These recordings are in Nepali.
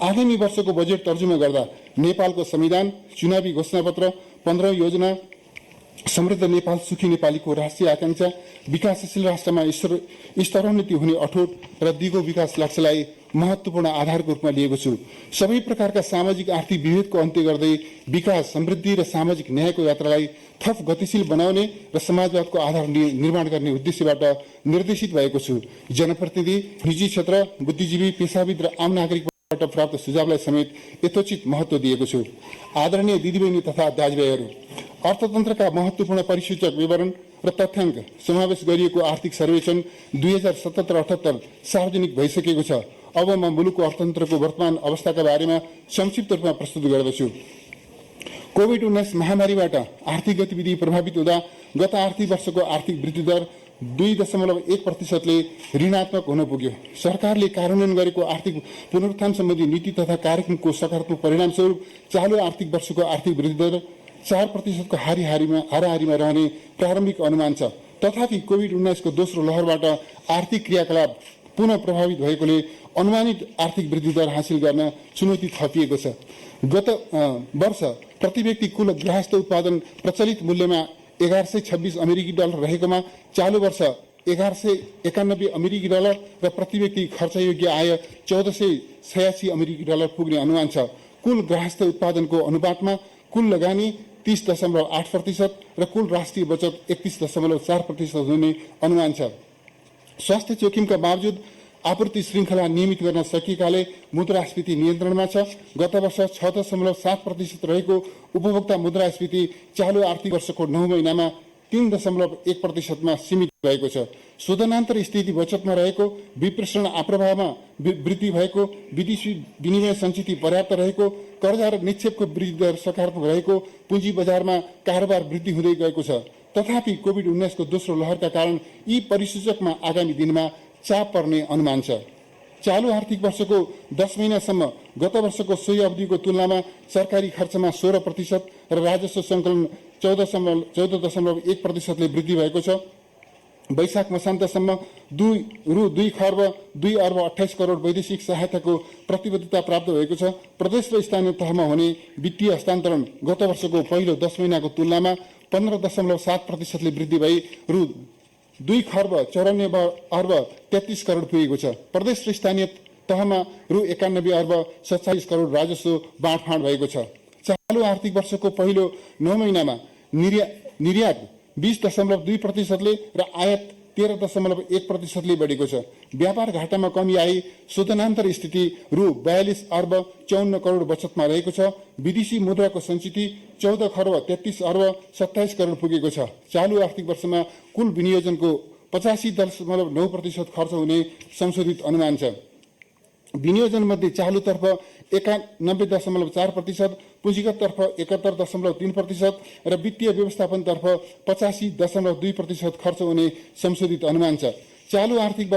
आगामी वर्षको बजेट तर्जुमा गर्दा नेपालको संविधान, चुनावी घोषणापत्र, 15 योजना, समृद्ध नेपाल, सुखी नेपालीको राष्ट्रिय आकांक्षा, विकासशील राष्ट्रमा स्तरोन्नति हुने अठोट र दिगो विकास लक्ष्यलाई महत्वपूर्ण आधारको रूपमा लिएको छु। सबै प्रकारका सामाजिक आर्थिक विभेदको अन्त्य गर्दै विकास, समृद्धि र सामाजिक न्यायको यात्रालाई थप गतिशील बनाउने र समाजवादको आधार निर्माण गर्ने उद्देश्यबाट निर्देशित भएको छु। जनप्रतिनिधि, निजी क्षेत्र, बुद्धिजीवी, पेशाविद र आम नागरिकबाट प्राप्त सुझावलाई समेत यथोचित महत्व दिएको छु। आदरणीय दिदीबहिनी तथा दाजुभाइहरू, अर्थतन्त्रका महत्वपूर्ण परिसूचक विवरण र तथ्याङ्क समावेश गरिएको आर्थिक सर्वेक्षण 2077-78 सार्वजनिक भइसकेको छ। अब म मुलुकको अर्थतन्त्रको वर्तमान अवस्थाका बारेमा संक्षिप्त रूपमा प्रस्तुत गर्दछु। कोभिड-19 महामारीबाट आर्थिक गतिविधि प्रभावित हुँदा गत आर्थिक वर्षको आर्थिक वृद्धि दर 2.1%ले ऋणात्मक हुन पुग्यो। सरकारले कार्यान्वयन गरेको आर्थिक पुनरुत्थान सम्बन्धी नीति तथा कार्यक्रमको सकारात्मक परिणामस्वरूप चालु आर्थिक वर्षको आर्थिक वृद्धि दर 4% को हाराहारीमा रहने प्रारम्भिक अनुमान छ। तथापि कोभिड-19 को दोस्रो लहरबाट आर्थिक क्रियाकलाप पुनः प्रभावित भएकोले अनुमानित आर्थिक वृद्धि दर हासिल गर्न चुनौती थपिएको छ। गत वर्ष प्रति व्यक्ति कुल गृहस्थ उत्पादन प्रचलित मूल्यमा 1126 अमेरिकी डलर रहेकोमा चालु वर्ष 1191 अमेरिकी डलर र प्रति व्यक्ति खर्चयोग्य आय 1486 अमेरिकी डलर पुग्ने अनुमान छ। कुल गृहस्थ उत्पादनको अनुपातमा कुल लगानी 30.8% र कुल राष्ट्रिय बचत 31.4% हुने अनुमान छ। स्वास्थ्य जोखिमका बावजुद आपूर्ति श्रृङ्खला नियमित गर्न सकिएकाले मुद्रास्फीति नियन्त्रणमा छ। गत वर्ष 6.7% रहेको उपभोक्ता मुद्रास्फीति चालु आर्थिक वर्षको 9 महिनामा 3.1%मा सीमित भएको छ। शोधनान्तर स्थिति बचतमा रहेको, विप्रेषण आप्रवाहमा वृद्धि भएको, विदेशी विनिमय सञ्चित पर्याप्त रहेको, कर्जा र निक्षेपको वृद्धि दर सकारात्मक रहेको, पुँजी बजारमा कारोबार वृद्धि हुँदै गएको छ। तथापि कोभिड-19 को दोस्रो लहरका कारण यी परिसूचकमा आगामी दिनमा चाप पर्ने अनुमान छ। चालु आर्थिक वर्षको 10 महिनासम्म गत वर्षको सोही अवधिको तुलनामा सरकारी खर्चमा 16% र राजस्व सङ्कलन 14.1%ले वृद्धि भएको छ। वैशाख मसान्तसम्म रु 2 खर्ब 2 अर्ब 28 करोड वैदेशिक सहायताको प्रतिबद्धता प्राप्त भएको छ। प्रदेश र स्थानीय तहमा हुने वित्तीय हस्तान्तरण गत वर्षको पहिलो 10 महिनाको तुलनामा 15.7%ले वृद्धि भई रु 2 खर्ब 94 अर्ब 33 करोड पुगेको छ। प्रदेश र स्थानीय तहमा रु 91 अर्ब 47 करोड राजस्व बाँडफाँड भएको छ। चालु आर्थिक वर्षको पहिलो 9 महिनामा निर्यात 20.2%ले र आयात 13.1%ले बढेको छ। व्यापार घाटामा कमी आई शोधनान्तर स्थिति रु 42 अर्ब 54 करोड बचतमा रहेको छ। विदेशी मुद्राको सञ्चिति 14 खर्ब 33 अर्ब 27 करोड पुगेको छ। चालु आर्थिक वर्षमा कुल विनियोजनको 85.9% खर्च हुने संशोधित अनुमान छ। विनियोजन मध्ये चालुतर्फ 91.4%, पुँजीगततर्फ 71.3% र वित्तीय व्यवस्थापनतर्फ 85.2% खर्च हुने संशोधित अनुमान छ। चालु आर्थिक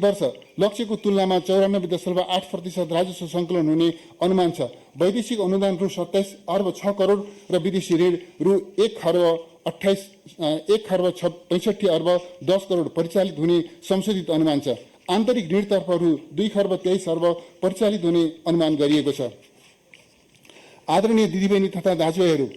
वर्ष लक्ष्यको तुलनामा 94.8% राजस्व सङ्कलन हुने अनुमान छ। वैदेशिक अनुदान रु 27 अर्ब 6 करोड र विदेशी ऋण रु 1 खर्ब 65 अर्ब 10 करोड परिचालित हुने संशोधित अनुमान छ। आन्तरिक ऋणतर्फ रु 2 खर्ब 23 अर्ब परिचालित हुने अनुमान गरिएको छ। आदरणीय दिदीबहिनी तथा दाजुभाइहरू,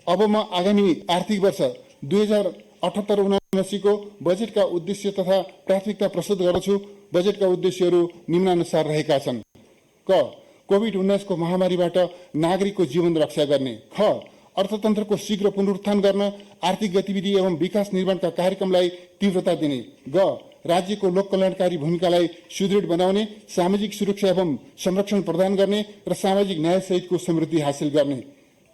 अब म आगामी आर्थिक वर्ष 2078-79 को बजेटका उद्देश्य तथा प्राथमिकता प्रस्तुत गर्दछु। बजेटका उद्देश्यहरू निम्नानुसार रहेका छन्। क. कोभिड-19 को महामारीबाट नागरिकको जीवन रक्षा गर्ने। ख. अर्थतन्त्रको शीघ्र पुनरुत्थान गर्न आर्थिक गतिविधि एवं विकास निर्माणका कार्यक्रमलाई तीव्रता दिने। ग. राज्यको लोक कल्याणकारी भूमिकालाई सुदृढ बनाउने, सामाजिक सुरक्षा एवं संरक्षण प्रदान गर्ने र सामाजिक न्याय सहितको समृद्धि हासिल गर्ने।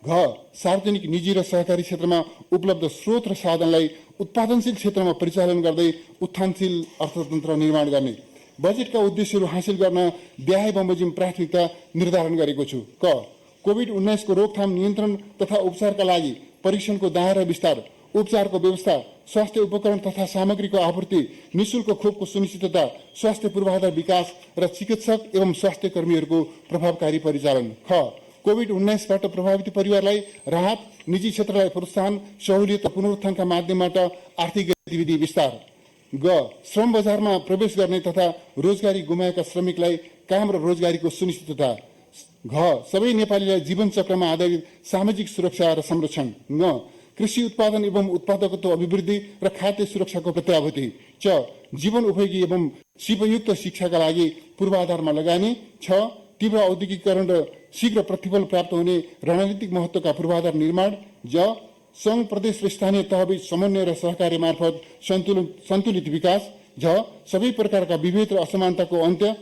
घ. सार्वजनिक, निजी र सहकारी क्षेत्रमा उपलब्ध स्रोत र साधनलाई उत्पादनशील क्षेत्रमा परिचालन गर्दै उत्थानशील अर्थतन्त्र निर्माण गर्ने। बजेटका उद्देश्यहरू हासिल गर्न व्याय बमोजिम प्राथमिकता निर्धारण गरेको छु। क. कोभिड-19 को रोकथाम, नियन्त्रण तथा उपचारका लागि परीक्षणको दायरा विस्तार, उपचारको व्यवस्था, स्वास्थ्य उपकरण तथा सामग्रीको आपूर्ति, निःशुल्क खोपको सुनिश्चितता, स्वास्थ्य पूर्वाधार विकास र चिकित्सक एवं स्वास्थ्य कर्मीहरूको प्रभावकारी परिचालन। ख. कोभिड-19बाट प्रभावित परिवारलाई राहत, निजी क्षेत्रलाई प्रोत्साहन, सहुलियत र पुनरुत्थानका माध्यमबाट आर्थिक गतिविधि विस्तार। ग. श्रम बजारमा प्रवेश गर्ने तथा रोजगारी गुमाएका श्रमिकलाई काम र रोजगारीको सुनिश्चितता। घ सबै नेपालीलाई जीवन चक्रमा आधारित सामाजिक सुरक्षा र संरक्षण। ङ कृषि उत्पादन एवं उत्पादकत्व अभिवृद्धि र खाद्य सुरक्षाको प्रत्याभूति। च जीवन उपयोगी एवं सिपयुक्त शिक्षाका लागि पूर्वाधारमा लगानी। छ तीव्र औद्योगिकीकरण र शीघ्र प्रतिफल प्राप्त हुने रणनीतिक महत्त्वका पूर्वाधार निर्माण। ज संघ प्रदेश र स्थानीय तहबीच समन्वय र सहकार्य मार्फत सन्तुलित विकास। झ सबै प्रकारका विभेद र असमानताको अन्त्य,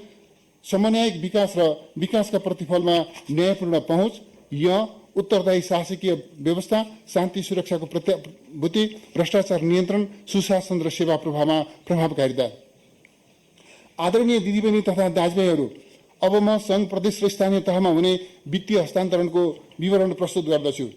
समन्वयिक विकास र विकासका प्रतिफलमा न्यायपूर्ण पहुँच। य उत्तरदायी शासकीय व्यवस्था, शान्ति सुरक्षाको प्रत्याभूति, भ्रष्टाचार नियन्त्रण, सुशासन र सेवा प्रभावमा प्रभावकारिता। आदरणीय दिदीबहिनी तथा दाजुभाइहरू, अब म संघ प्रदेश र स्थानीय तहमा हुने वित्तीय हस्तान्तरणको विवरण प्रस्तुत गर्दछु।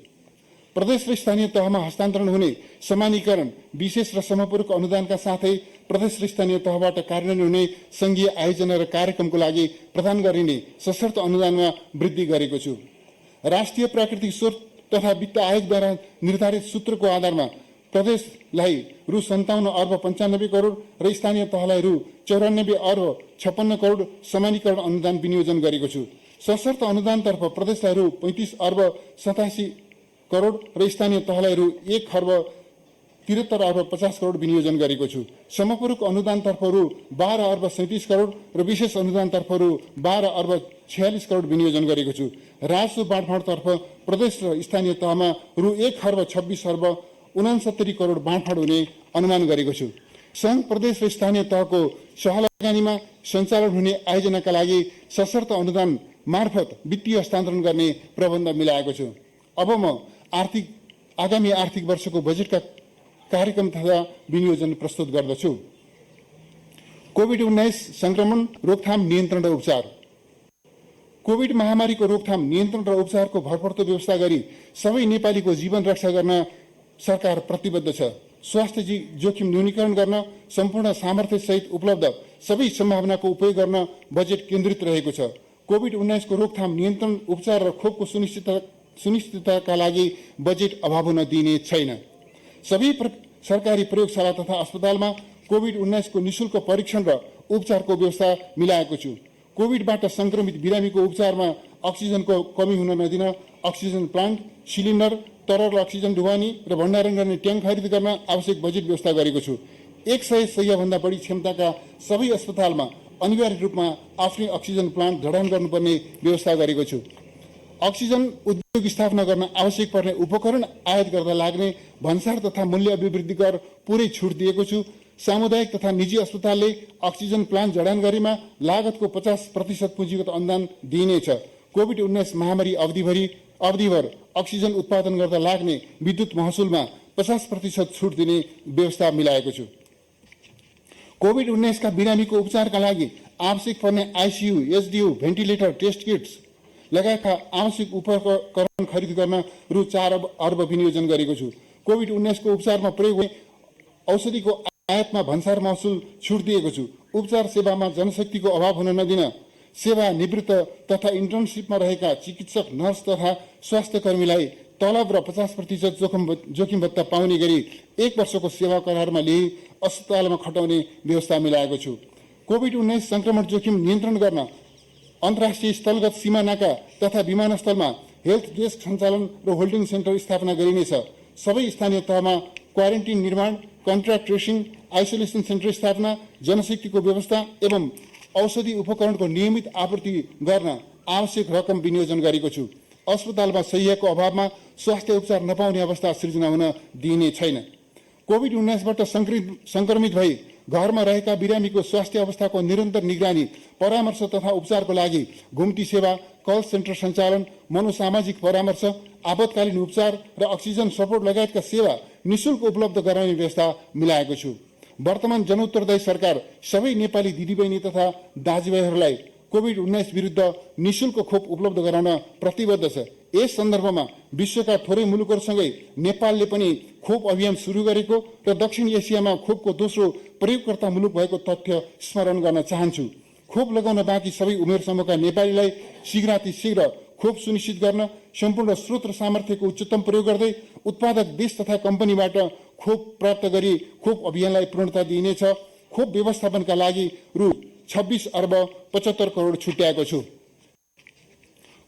प्रदेश र स्थानीय तहमा हस्तान्तरण हुने समानीकरण, विशेष र समपूरक अनुदानका साथै प्रदेश र स्थानीय तहबाट कार्यान्वयन हुने संघीय आयोजना र कार्यक्रमको लागि प्रदान गरिने सशर्त अनुदानमा वृद्धि गरेको छु। राष्ट्रिय प्राकृतिक स्रोत तथा वित्त आयोगद्वारा निर्धारित सूत्रको आधारमा प्रदेशलाई रु 57 अर्ब 95 करोड र स्थानीय तहलाई रु 94 अर्ब 56 करोड समानीकरण अनुदान विनियोजन गरेको छु। सशर्त अनुदानतर्फ प्रदेशलाई रु 35 अर्ब 87 करोड र स्थानीय तहलाई रु 1 खर्ब 73 अर्ब 50 करोड विनियोजन गरेको छु। समपूरक अनुदानतर्फ रु 12 अर्ब 37 करोड र विशेष अनुदानतर्फ रु 12 अर्ब 46 करोड विनियोजन गरेको छु। राजस्व बाँडफाँडतर्फ प्रदेश र स्थानीय तहमा रु 1 खर्ब 26 अर्ब 69 करोड बाँडफाँड हुने अनुमान गरेको छु। संघ प्रदेश र स्थानीय तहको सहलगानीमा सञ्चालन हुने आयोजनाका लागि सशर्त अनुदान मार्फत वित्तीय हस्तान्तरण गर्ने प्रबन्ध मिलाएको छु। अब म आगामी आर्थिक वर्षको बजेटका कार्यक्रम तथा विनियोजन प्रस्तुत गर्दछु। कोभिड-19 संक्रमण रोकथाम, नियन्त्रण र उपचार। कोभिड महामारीको रोकथाम, नियन्त्रण र उपचारको भरपर्दो व्यवस्था गरी सबै नेपालीको जीवन रक्षा गर्न सरकार प्रतिबद्ध छ। स्वास्थ्य जोखिम न्यूनीकरण गर्न सम्पूर्ण सामर्थ्यसहित उपलब्ध सबै सम्भावनाको उपयोग गर्न बजेट केन्द्रित रहेको छ। कोभिड-19 को रोकथाम, नियन्त्रण, उपचार र खोपको सुनिश्चितताका लागि बजेट अभाव हुन दिइने छैन। सबै सरकारी प्रयोगशाला तथा अस्पतालमा कोभिड-19 को निशुल्क परीक्षण र उपचारको व्यवस्था मिलाएको छु। कोभिडबाट संक्रमित बिरामीको उपचारमा अक्सिजनको कमी हुन नदिन अक्सिजन प्लान्ट, सिलिन्डर, तरल अक्सिजन ढुवानी र भण्डारण गर्ने ट्याङ्क खरिद गर्न आवश्यक बजेट व्यवस्था गरेको छु। 100 शय्याभन्दा बढी क्षमताका सबै अस्पतालमा अनिवार्य रूपमा आफ्नै अक्सिजन प्लान्ट जडान गर्नुपर्ने व्यवस्था गरेको छु। अक्सिजन उद्योग स्थापना गर्न आवश्यक पर्ने उपकरण आयात गर्दा लाग्ने भन्सार तथा मूल्य अभिवृद्धि कर पूरै छुट दिएको छु। सामुदायिक तथा निजी अस्पतालले अक्सिजन प्लान्ट जडान गरेमा लागतको 50% पुँजीगत अनुदान दिइनेछ। कोभिड-19 महामारी अवधिभर अक्सिजन उत्पादन गर्दा लाग्ने विद्युत महसुलमा 50% छुट दिने व्यवस्था मिलाएको छु। कोभिड-19 का बिरामीको उपचारका लागि आवश्यक पर्ने आइसियु, एचडियु, भेन्टिलेटर, टेस्ट किट्स लगायतका आवश्यक उपकरण खरिद गर्न रु 4 अर्ब विनियोजन गरेको छु। कोभिड-19 को उपचारमा प्रयोग हुने औषधिको आयातमा भन्सार महसुल छुट दिएको छु। उपचार सेवामा जनशक्तिको अभाव हुन नदिन सेवा निवृत्त तथा इन्टर्नसिपमा रहेका चिकित्सक, नर्स तथा स्वास्थ्य कर्मीलाई तलब र 50% जोखिम भत्ता पाउने गरी 1 वर्षको सेवा करारमा लिई अस्पतालमा खटाउने व्यवस्था मिलाएको छु। कोभिड-19 संक्रमण जोखिम नियन्त्रण गर्न अन्तर्राष्ट्रिय स्थलगत सीमा नाका तथा विमानस्थलमा हेल्थ डेस्क सञ्चालन र होल्डिङ सेन्टर स्थापना गरिनेछ। सबै स्थानीय तहमा क्वारेन्टिन निर्माण, कन्ट्र्याक्ट ट्रेसिङ, आइसोलेसन सेन्टर स्थापना, जनशक्तिको व्यवस्था एवं औषधि उपकरणको नियमित आपूर्ति गर्न आवश्यक रकम विनियोजन गरेको छु। अस्पतालमा शय्याको अभावमा स्वास्थ्य उपचार नपाउने अवस्था सृजना हुन दिइने छैन। कोभिड-19बाट संक्रमित भई घरमा रहेका बिरामीको स्वास्थ्य अवस्थाको निरन्तर निगरानी, परामर्श तथा उपचारको लागि घुम्ती सेवा, कल सेन्टर सञ्चालन, मनोसामाजिक परामर्श, आपतकालीन उपचार र अक्सिजन सपोर्ट लगायतका सेवा निशुल्क उपलब्ध गराउने व्यवस्था मिलाएको छु। वर्तमान जनउत्तरदायी सरकार सबै नेपाली दिदीबहिनी तथा दाजुभाइहरूलाई कोभिड-19 विरुद्ध निशुल्क खोप उपलब्ध गराउन प्रतिबद्ध छ। यस सन्दर्भमा विश्वका थोरै मुलुकहरूसँगै नेपालले पनि खोप अभियान सुरु गरेको र दक्षिण एसियामा खोपको दोस्रो प्रयोगकर्ता मुलुक भएको तथ्य स्मरण गर्न चाहन्छु। खोप लगाउन बाँकी सबै उमेर समूहका नेपालीलाई शीघ्रातिशीघ्र खोप सुनिश्चित गर्न सम्पूर्ण स्रोत र सामर्थ्यको उच्चतम प्रयोग गर्दै उत्पादक देश तथा कम्पनीबाट खोप प्राप्त गरी खोप अभियानलाई पूर्णता दिइनेछ। खोप व्यवस्थापनका लागि रु 26 अर्ब 75 करोड छुट्याएको छु।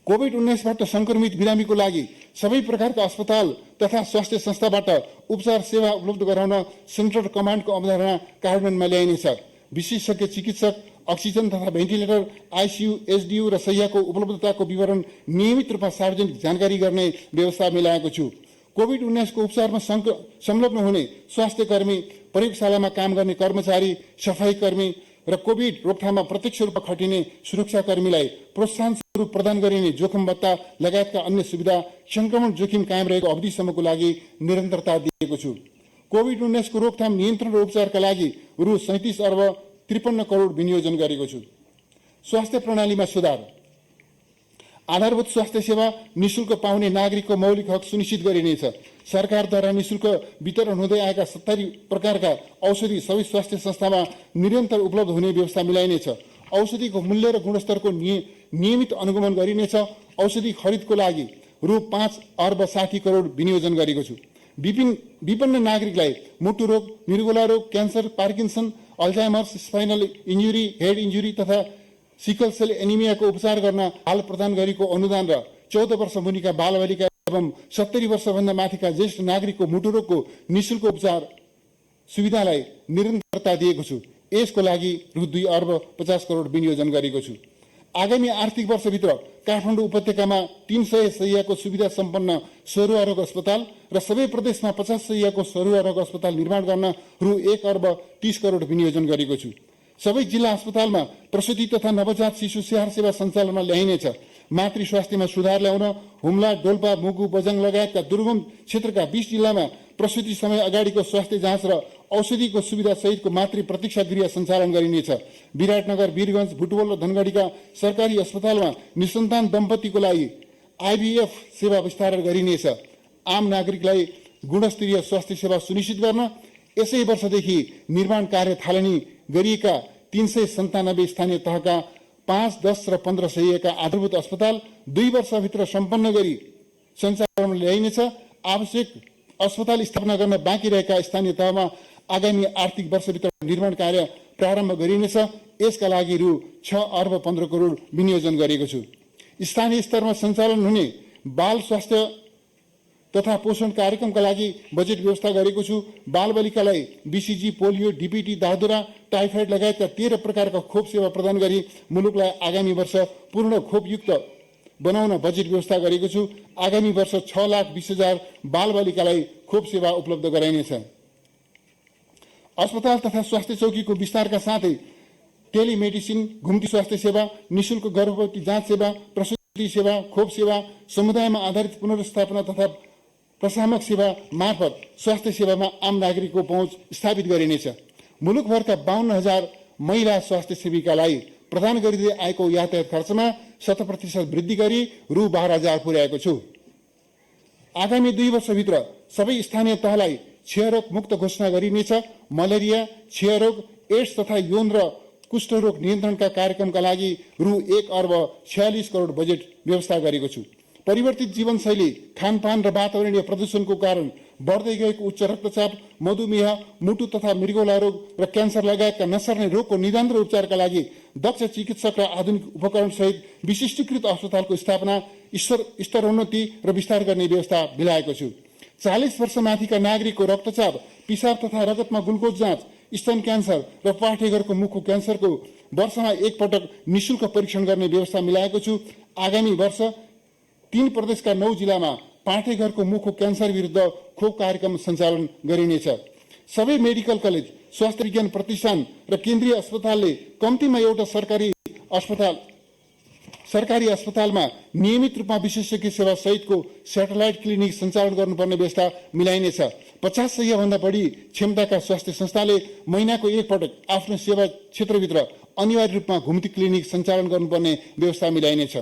कोभिड-19बाट संक्रमित बिरामीको लागि सबै प्रकारका अस्पताल तथा स्वास्थ्य संस्थाबाट उपचार सेवा उपलब्ध गराउन सेन्ट्रल कमान्डको अवधारणा कार्यान्वयनमा ल्याइनेछ। विशेषज्ञ चिकित्सक, अक्सिजन तथा भेन्टिलेटर, आइसियु, एसडियु र शय्याको उपलब्धताको विवरण नियमित रूपमा सार्वजनिक जानकारी गर्ने व्यवस्था मिलाएको छु। कोभिड-19 को उपचारमा संलग्न हुने स्वास्थ्य कर्मी, प्रयोगशालामा काम गर्ने कर्मचारी, सफाई कर्मी र कोभिड रोकथाममा प्रत्यक्ष रूपमा खटिने सुरक्षाकर्मीलाई प्रोत्साहन स्वरूप प्रदान गरिने जोखिम भत्ता लगायतका अन्य सुविधा संक्रमण जोखिम कायम रहेको अवधिसम्मको लागि निरन्तरता दिएको छु। कोभिड-19 को रोकथाम, नियन्त्रण र उपचारका लागि रु 37 अर्ब 53 करोड विनियोजन गरेको छु। स्वास्थ्य प्रणालीमा सुधार। आधारभूत स्वास्थ्य सेवा निशुल्क पाउने नागरिकको मौलिक हक सुनिश्चित गरिनेछ। सरकारद्वारा निशुल्क वितरण हुँदै आएका 70 प्रकारका औषधि सबै स्वास्थ्य संस्थामा निरन्तर उपलब्ध हुने व्यवस्था मिलाइनेछ। औषधिको मूल्य र गुणस्तरको नियमित अनुगमन गरिनेछ। औषधि खरिदको लागि रु 5 अर्ब 60 करोड विनियोजन गरेको छु। विभिन्न नागरिकलाई मुटु रोग, मृगोला रोग, cancer, Parkinson, Alzheimer's, spinal injury, head injury तथा सिकल सेल एनिमियाको उपचार गर्न हाल प्रदान गरेको अनुदान र 14 वर्ष मुनिका बालबालिका एवं 70 वर्षभन्दा माथिका ज्येष्ठ नागरिकको मुटु रोगको निशुल्क उपचार सुविधालाई निरन्तरता दिएको छु। यसको लागि रु 2 अर्ब 50 करोड विनियोजन गरेको छु। आगामी आर्थिक वर्षभित्र काठमाडौँ उपत्यकामा 300 शय्याको सुविधा सम्पन्न सरुवा रोग अस्पताल र सबै प्रदेशमा 50 शय्याको सरुवा रोग अस्पताल निर्माण गर्न रु 1 अर्ब 30 करोड विनियोजन गरेको छु। सबै जिल्ला अस्पतालमा प्रसुति तथा नवजात शिशु स्याहार सेवा सञ्चालनमा ल्याइनेछ। मातृ स्वास्थ्यमा सुधार ल्याउन हुम्ला, डोल्पा, मुगु, बझाङ लगायतका दुर्गम क्षेत्रका 20 जिल्लामा प्रसुति समय अगाडिको स्वास्थ्य जाँच र औषधिको सुविधा सहितको मातृ प्रतीक्षा गृह सञ्चालन गरिनेछ। विराटनगर, वीरगञ्ज, बुटवल र धनगढीका सरकारी अस्पतालमा निसन्तान दम्पतिको लागि आइभीएफ सेवा विस्तार गरिनेछ। आम नागरिकलाई गुणस्तरीय स्वास्थ्य सेवा सुनिश्चित गर्न यसै वर्षदेखि निर्माण कार्य थालनी गरिएका 397 स्थानीय तहका 5, 10 र 15 शय्याका आधारभूत अस्पताल 2 वर्षभित्र सम्पन्न गरी सञ्चालनमा ल्याइनेछ। आवश्यक अस्पताल स्थापना गर्न बाँकी रहेका स्थानीय तहमा आगामी आर्थिक वर्षभित्र निर्माण कार्य प्रारम्भ गरिनेछ। यसका लागि रु 6 अर्ब 15 करोड विनियोजन गरेको छु। स्थानीय स्तरमा सञ्चालन हुने बाल स्वास्थ्य तथा पोषण कार्यक्रमका लागि बजेट व्यवस्था गरेको छु। बालबालिकालाई बीसीजी, पोलियो, डीपीटी, दादुरा, टाइफाइड लगायतका 13 प्रकारका खोप सेवा प्रदान गरी मुलुकलाई आगामी वर्ष पूर्ण खोपयुक्त बनाउन बजेट व्यवस्था गरेको छु। आगामी वर्ष 6,20,000 बालबालिकालाई खोप सेवा उपलब्ध गराइनेछ। अस्पताल तथा स्वास्थ्य चौकीको विस्तारका साथै टेलिमेडिसिन, घुम्ती स्वास्थ्य सेवा, निशुल्क गर्भवती जाँच सेवा, प्रसुति सेवा, खोप सेवा, समुदायमा आधारित पुनर्स्थापना तथा प्रशामक सेवा मार्फत स्वास्थ्य सेवामा आम नागरिकको पहुँच स्थापित गरिनेछ। मुलुकभरका 52,000 महिला स्वास्थ्य सेविकालाई प्रदान गरिँदै आएको यातायात खर्चमा 7% वृद्धि गरी रु 12,000 पुर्याएको छु। आगामी 2 वर्षभित्र सबै स्थानीय तहलाई क्षयरोग मुक्त घोषणा गरिनेछ। मलेरिया, क्षयरोग, एड्स तथा यौन र कुष्ठरोग नियन्त्रणका कार्यक्रमका लागि रु 1 अर्ब 46 करोड बजेट व्यवस्था गरेको छु। परिवर्तित जीवनशैली, खानपान र वातावरणीय प्रदूषणको कारण बढ्दै गएको उच्च रक्तचाप, मधुमेह, मुटु तथा मृगौला रोग र क्यान्सर लगायतका नसर्ने रोगको निदान र उपचारका लागि दक्ष चिकित्सक र आधुनिक उपकरण सहित विशिष्टीकृत अस्पतालको स्थापना, स्तरोन्नति र विस्तार गर्ने व्यवस्था मिलाएको छु। 40 वर्ष माथिका नागरिकको रक्तचाप, पिसाब तथा रगतमा ग्लुकोज जाँच, स्तन क्यान्सर र पाठेघरको मुखको क्यान्सरको वर्षमा एक पटक निशुल्क परीक्षण गर्ने व्यवस्था मिलाएको छु। आगामी वर्ष 3 प्रदेशका 9 जिल्लामा पाठेघरको मुखको क्यान्सर विरुद्ध खोप कार्यक्रम सञ्चालन गरिनेछ। सबै मेडिकल कलेज, स्वास्थ्य विज्ञान प्रतिष्ठान र केन्द्रीय अस्पतालले कम्तीमा एउटा सरकारी अस्पतालमा नियमित रूपमा विशेषज्ञ सेवा सहितको सेटेलाइट क्लिनिक सञ्चालन गर्नुपर्ने व्यवस्था मिलाइनेछ। 50 शय्याभन्दा बढी क्षमताका स्वास्थ्य संस्थाले महिनाको एक पटक आफ्नो सेवा क्षेत्रभित्र अनिवार्य रूपमा घुम्ती क्लिनिक सञ्चालन गर्नुपर्ने व्यवस्था मिलाइनेछ।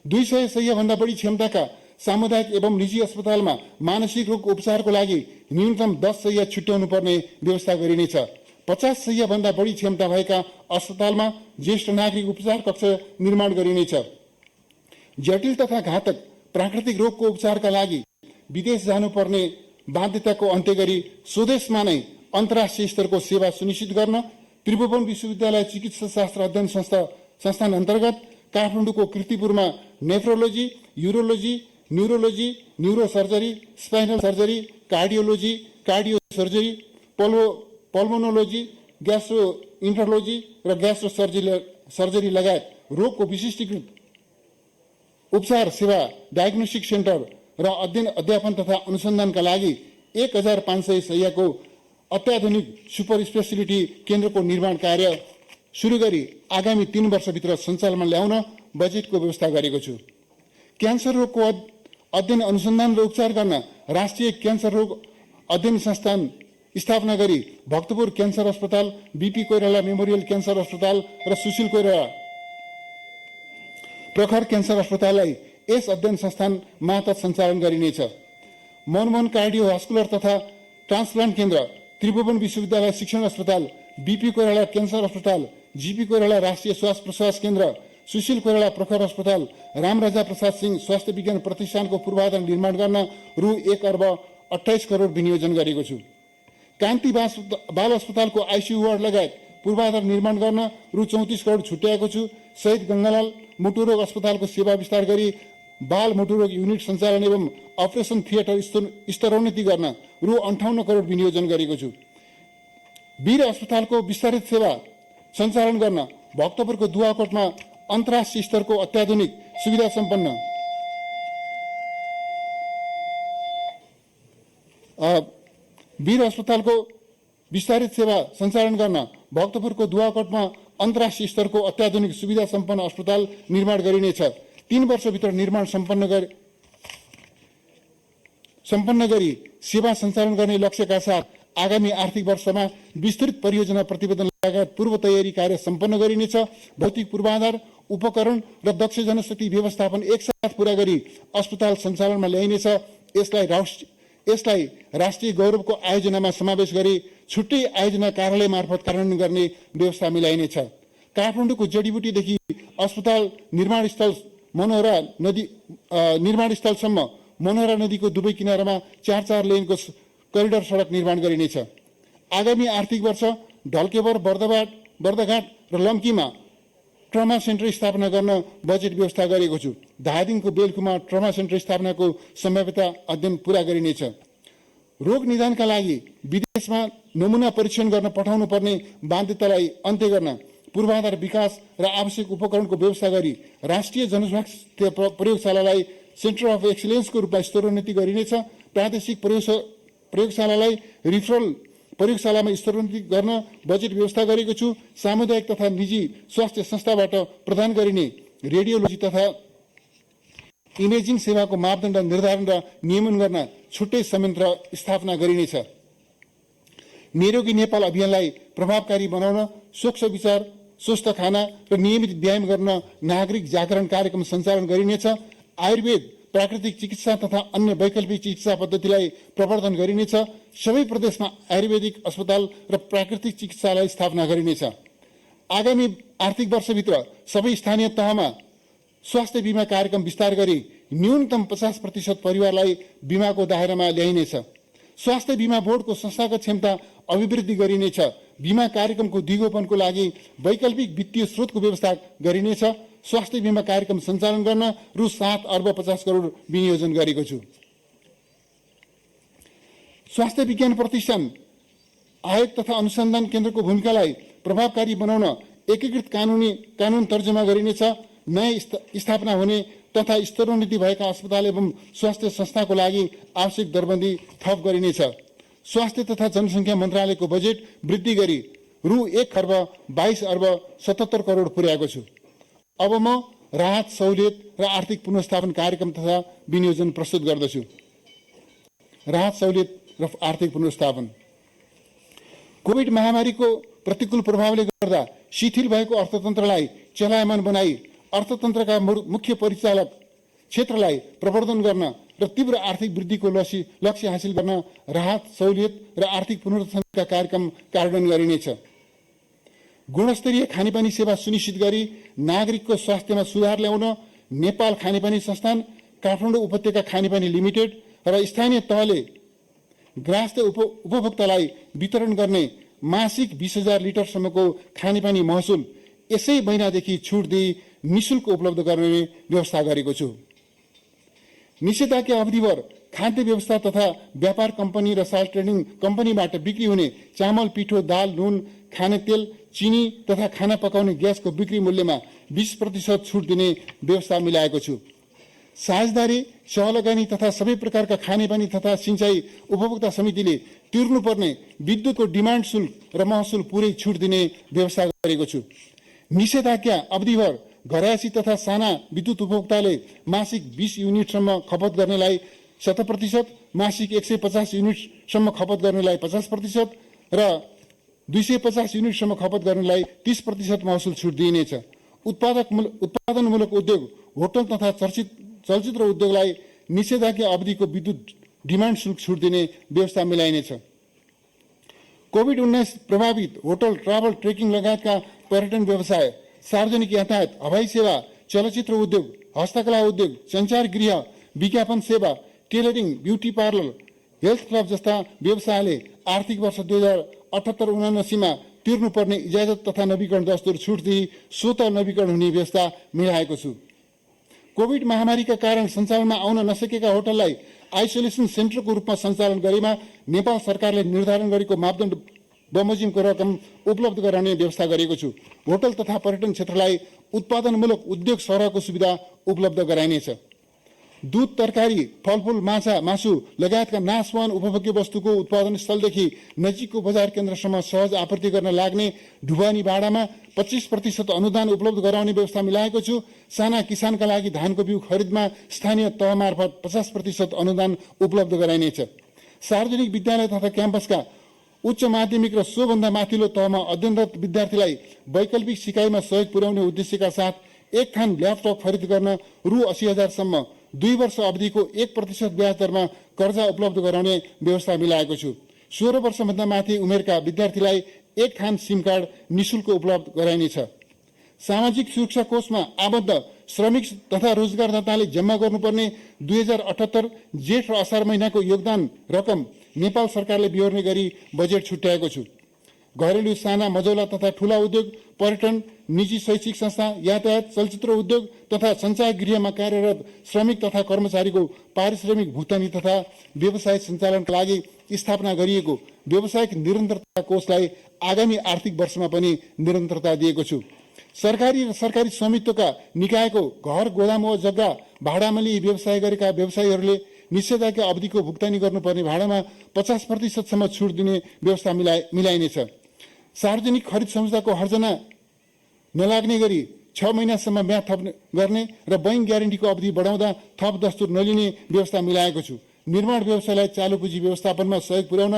200 शय्याभन्दा बढी क्षमताका सामुदायिक एवं निजी अस्पतालमा मानसिक रोग उपचारको लागि न्यूनतम 10 शय्या छुट्याउनु पर्ने व्यवस्था गरिनेछ। 50 शय्याभन्दा बढी क्षमता भएका अस्पतालमा ज्येष्ठ नागरिक उपचार कक्ष निर्माण गरिनेछ। जटिल तथा घातक प्राकृतिक रोगको उपचारका लागि विदेश जानुपर्ने बाध्यताको अन्त्य गरी स्वदेशमा नै अन्तर्राष्ट्रिय स्तरको सेवा सुनिश्चित गर्न त्रिभुवन विश्वविद्यालय चिकित्सा शास्त्र अध्ययन संस्था संस्थान अन्तर्गत काठमाडौँको कीर्तिपुरमा nephrology, urology, neurology, neurosurgery, spinal surgery, cardiology, cardio surgery, pulmonology, gastroenterology र ग्यास्ट्रो सर्जरी लगायत रोगको विशिष्टीकृत उपचार सेवा, डायग्नोस्टिक सेन्टर र अध्ययन, अध्यापन तथा अनुसन्धानका लागि 1500 शय्याको अत्याधुनिक सुपर स्पेसिलिटी केन्द्रको निर्माण कार्य सुरु गरी आगामी 3 वर्षभित्र सञ्चालनमा ल्याउन बजेटको व्यवस्था गरेको छु। क्यान्सर रोगको अध्ययन, अनुसन्धान र उपचार गर्न राष्ट्रिय क्यान्सर रोग अध्ययन संस्थान स्थापना गरी भक्तपुर क्यान्सर अस्पताल, बीपी कोइराला मेमोरियल क्यान्सर अस्पताल र सुशील कोइराला प्रखर क्यान्सर अस्पताललाई यस अध्ययन संस्थान मार्फत सञ्चालन गरिनेछ। मनमोहन कार्डियोभास्कुलर तथा ट्रान्सप्लान्ट केन्द्र, त्रिभुवन विश्वविद्यालय शिक्षण अस्पताल, बीपी कोइराला क्यान्सर अस्पताल, जीपी कोइराला राष्ट्रिय श्वास प्रश्वास केन्द्र, सुशील कोइराला प्रखर अस्पताल, रामराजा प्रसाद सिंह स्वास्थ्य विज्ञान प्रतिष्ठानको पूर्वाधार निर्माण गर्न रु 1,28 करोड विनियोजन गरेको छु। कान्ति बाल अस्पतालको आइसियु वार्ड लगायत पूर्वाधार निर्माण गर्न रु 34 करोड छुट्याएको छु। शहीद गंगालाल मुटुरोग अस्पतालको सेवा विस्तार गरी बाल मुटुरोग युनिट सञ्चालन एवं अपरेसन थिएटर स्तरोन्नति गर्न रु 58 करोड विनियोजन गरेको छु। वीर अस्पतालको विस्तारित सेवा सञ्चालन गर्न भक्तपुरको दुवाकोटमा अन्तर्राष्ट्रिय स्तरको अत्याधुनिक सुविधा सम्पन्न वीर अस्पतालको विस्तारित सेवा सञ्चालन गर्न भक्तपुरको दुवाकोटमा अन्तर्राष्ट्रिय स्तरको अत्याधुनिक सुविधा सम्पन्न अस्पताल निर्माण गरिनेछ। 3 वर्षभित्र निर्माण सम्पन्न गरी सेवा सञ्चालन गर्ने लक्ष्यका साथ आगामी आर्थिक वर्षमा विस्तृत परियोजना प्रतिवेदन लगायत पूर्व तयारी कार्य सम्पन्न गरिनेछ। भौतिक पूर्वाधार, उपकरण र दक्ष जनशक्ति व्यवस्थापन एकसाथ पूरा गरी अस्पताल सञ्चालनमा ल्याइनेछ। यसलाई राष्ट्रिय गौरवको आयोजनामा समावेश गरी छुट्टै आयोजना कार्यालय मार्फत कार्यान्वयन गर्ने व्यवस्था मिलाइनेछ। काठमाडौँको जडीबुटीदेखि अस्पताल निर्माणस्थलसम्म मनोहरा नदीको दुवै किनारामा 4 लेनको करिडर सडक निर्माण गरिनेछ। आगामी आर्थिक वर्ष ढल्केवर, बर्दघाट र लम्कीमा ट्रमा सेन्टर स्थापना गर्न बजेट व्यवस्था गरेको छु। धादिङको बेलकुमा ट्रमा सेन्टर स्थापनाको सम्भाव्यता अध्ययन पूरा गरिनेछ। रोग निदानका लागि विदेशमा नमुना परीक्षण गर्न पठाउनु पर्ने बाध्यतालाई अन्त्य गर्न पूर्वाधार विकास र आवश्यक उपकरणको व्यवस्था गरी राष्ट्रिय जनस्वास्थ्य प्रयोगशालालाई सेन्टर अफ एक्सिलेन्सको रूपमा स्तरोन्नति गरिनेछ। प्रादेशिक प्रयोगशालालाई रिफरल प्रयोगशालामा स्तरोन्नति गर्न बजेट व्यवस्था गरेको छु। सामुदायिक तथा निजी स्वास्थ्य संस्थाबाट प्रदान गरिने रेडियोलोजी तथा इमेजिङ सेवाको मापदण्ड निर्धारण र नियमन गर्न छुट्टै संयन्त्र स्थापना गरिनेछ। निरोगी नेपाल अभियानलाई प्रभावकारी बनाउन स्वच्छ विचार, स्वस्थ खाना र नियमित व्यायाम गर्न नागरिक जागरण कार्यक्रम सञ्चालन गरिनेछ। आयुर्वेद, प्राकृतिक चिकित्सा तथा अन्य वैकल्पिक चिकित्सा पद्धतिलाई प्रवर्धन गरिनेछ। सबै प्रदेशमा आयुर्वेदिक अस्पताल र प्राकृतिक चिकित्सालय स्थापना गरिनेछ। आगामी आर्थिक वर्षभित्र सबै स्थानीय तहमा स्वास्थ्य बीमा कार्यक्रम विस्तार गरी न्यूनतम 50% परिवारलाई बीमाको दायरामा ल्याइनेछ। स्वास्थ्य बीमा बोर्डको संस्थागत क्षमता अभिवृद्धि गरिनेछ। बीमा कार्यक्रमको दिगोपनको लागि वैकल्पिक वित्तीय स्रोतको व्यवस्था गरिनेछ। स्वास्थ्य बीमा कार्यक्रम सञ्चालन गर्न रु 7,50 करोड विनियोजन गरेको छु। स्वास्थ्य विज्ञान प्रतिष्ठान आयोग तथा अनुसन्धान केन्द्रको भूमिकालाई प्रभावकारी बनाउन एकीकृत कानून तर्जुमा गरिनेछ। नयाँ स्थापना हुने तथा स्तरोन्नति भएका अस्पताल एवं स्वास्थ्य संस्थाको लागि आवश्यक दरबन्दी थप गरिनेछ। स्वास्थ्य तथा जनसङ्ख्या मन्त्रालयको बजेट वृद्धि गरी रु 1,22,77 करोड पुर्याएको छु। अब म राहत, सहुलियत र आर्थिक पुनर्स्थापन कार्यक्रम तथा विनियोजन प्रस्तुत गर्दछु। राहत, सहुलियत र आर्थिक पुनर्स्थापन। कोभिड महामारीको प्रतिकूल प्रभावले गर्दा शिथिल भएको अर्थतन्त्रलाई चलायमान बनाई अर्थतन्त्रका मुख्य परिचालक क्षेत्रलाई प्रवर्धन गर्न र तीव्र आर्थिक वृद्धिको लक्ष्य हासिल गर्न राहत, सहुलियत र आर्थिक पुनरुत्थानका कार्यक्रम कार्यान्वयन गरिनेछ। गुणस्तरीय खानेपानी सेवा सुनिश्चित गरी नागरिकको स्वास्थ्यमा सुधार ल्याउन नेपाल खानेपानी संस्थान, काठमाडौँ उपत्यका खानेपानी लिमिटेड र स्थानीय तहले ग्राहस्थ उपभोक्तालाई वितरण गर्ने मासिक 20,000 लिटरसम्मको खानेपानी महसुल यसै महिनादेखि छुट दिई निःशुल्क उपलब्ध गर्ने व्यवस्था गरेको छु। निषेधाज्ञा अवधिभर खाद्य व्यवस्था तथा व्यापार कम्पनी र साल ट्रेडिङ कम्पनीबाट बिक्री हुने चामल, पिठो, दाल, नुन, खाने तेल, चिनी तथा खाना पकाउने ग्यासको बिक्री मूल्यमा 20% छुट दिने व्यवस्था मिलाएको छु। साझेदारी, सहलगानी तथा सबै प्रकारका खानेपानी तथा सिंचाई उपभोक्ता समितिले तिर्नुपर्ने विद्युतको डिमान्ड शुल्क र महसुल पुरै छुट दिने व्यवस्था गरेको छु। निषेधाज्ञा अवधिभर घरायसी तथा साना विद्युत उपभोक्ताले मासिक 20 युनिटसम्म खपत गर्नेलाई 70%, मासिक 150 युनिटसम्म खपत गर्नेलाई 50% र 250 युनिटसम्म खपत गर्नेलाई 30% महसुल छुट दिइनेछ। उत्पादनमूलक उद्योग, होटल तथा चलचित्र उद्योगलाई निषेधाज्ञा अवधिको विद्युत डिमान्ड शुल्क छुट दिने व्यवस्था मिलाइनेछ। कोभिड-19 प्रभावित होटल, ट्राभल, ट्रेकिङ लगायतका पर्यटन व्यवसाय, सार्वजनिक यातायात, हवाई सेवा, चलचित्र उद्योग, हस्तकला उद्योग, सञ्चार गृह, विज्ञापन सेवा, tailoring, beauty parlour, health club जस्ता व्यवसायले आर्थिक वर्ष 2078-79 मा तिर्नुपर्ने इजाजत तथा नवीकरण दस्तुर छुट दिई स्वत नवीकरण हुने व्यवस्था मिलाएको छु। कोभिड महामारीका कारण सञ्चालनमा आउन नसकेका होटललाई आइसोलेसन सेन्टरको रूपमा सञ्चालन गरेमा नेपाल सरकारले निर्धारण गरेको मापदण्ड बमोजिमको रकम उपलब्ध गराउने व्यवस्था गरेको छु। होटल तथा पर्यटन क्षेत्रलाई उत्पादनमूलक उद्योग सरहको सुविधा उपलब्ध गराइनेछ। दूध, तरकारी, फलफूल, माछा, मासु लगायतका नाशवान उपभोग्य वस्तुको उत्पादन स्थलदेखि नजिकको बजार केन्द्रसम्म सहज आपूर्ति गर्न लाग्ने ढुवानी भाडामा 25% अनुदान उपलब्ध गराउने व्यवस्था मिलाएको छु। साना किसानका लागि धानको बिउ खरिदमा स्थानीय तह मार्फत 50% अनुदान उपलब्ध गराइनेछ। सार्वजनिक विद्यालय तथा क्याम्पसका उच्च माध्यमिक र सोभन्दा माथिल्लो तहमा अध्ययनरत विद्यार्थीलाई वैकल्पिक सिकाइमा सहयोग पुर्याउने उद्देश्यका साथ एक थान ल्यापटप खरिद गर्न रु 80,000 सम्म 2 वर्ष अवधिको 1% ब्याज दरमा कर्जा उपलब्ध गराउने व्यवस्था मिलाएको छु। 16 वर्षभन्दा माथि उमेरका विद्यार्थीलाई एक थान सिम कार्ड निःशुल्क उपलब्ध गराइनेछ। सामाजिक सुरक्षा कोषमा आबद्ध श्रमिक तथा रोजगारदाताले जम्मा गर्नुपर्ने 2078 जेठ र असार महिनाको योगदान रकम नेपाल सरकारले बिहोर्ने गरी बजेट छुट्याएको छु। घरेलु, साना, मझौला तथा ठूला उद्योग, पर्यटन, निजी शैक्षिक संस्था, यातायात, चलचित्र उद्योग तथा सञ्चार गृहमा कार्यरत श्रमिक तथा कर्मचारीको पारिश्रमिक भुक्तानी तथा व्यवसाय सञ्चालनका लागि स्थापना गरिएको व्यावसायिक निरन्तरता कोषलाई आगामी आर्थिक वर्षमा पनि निरन्तरता दिएको छु। सरकारी र सरकारी स्वामित्वका निकायको घर, गोदाम वा जग्गा भाडामा लिई व्यवसाय गरेका व्यवसायीहरूले निषेधाज्ञा अवधिको भुक्तानी गर्नुपर्ने भाडामा 50% सम्म छुट दिने व्यवस्था मिलाइनेछ। सार्वजनिक खरिद संस्थाको हर्जना नलाग्ने गरी 6 महिनासम्म म्याद थप गर्ने र बैंक ग्यारेन्टीको अवधि बढाउँदा थप दस्तुर नलिने व्यवस्था मिलाएको छु। निर्माण व्यवसायलाई चालु पुँजी व्यवस्थापनमा सहयोग पुर्याउन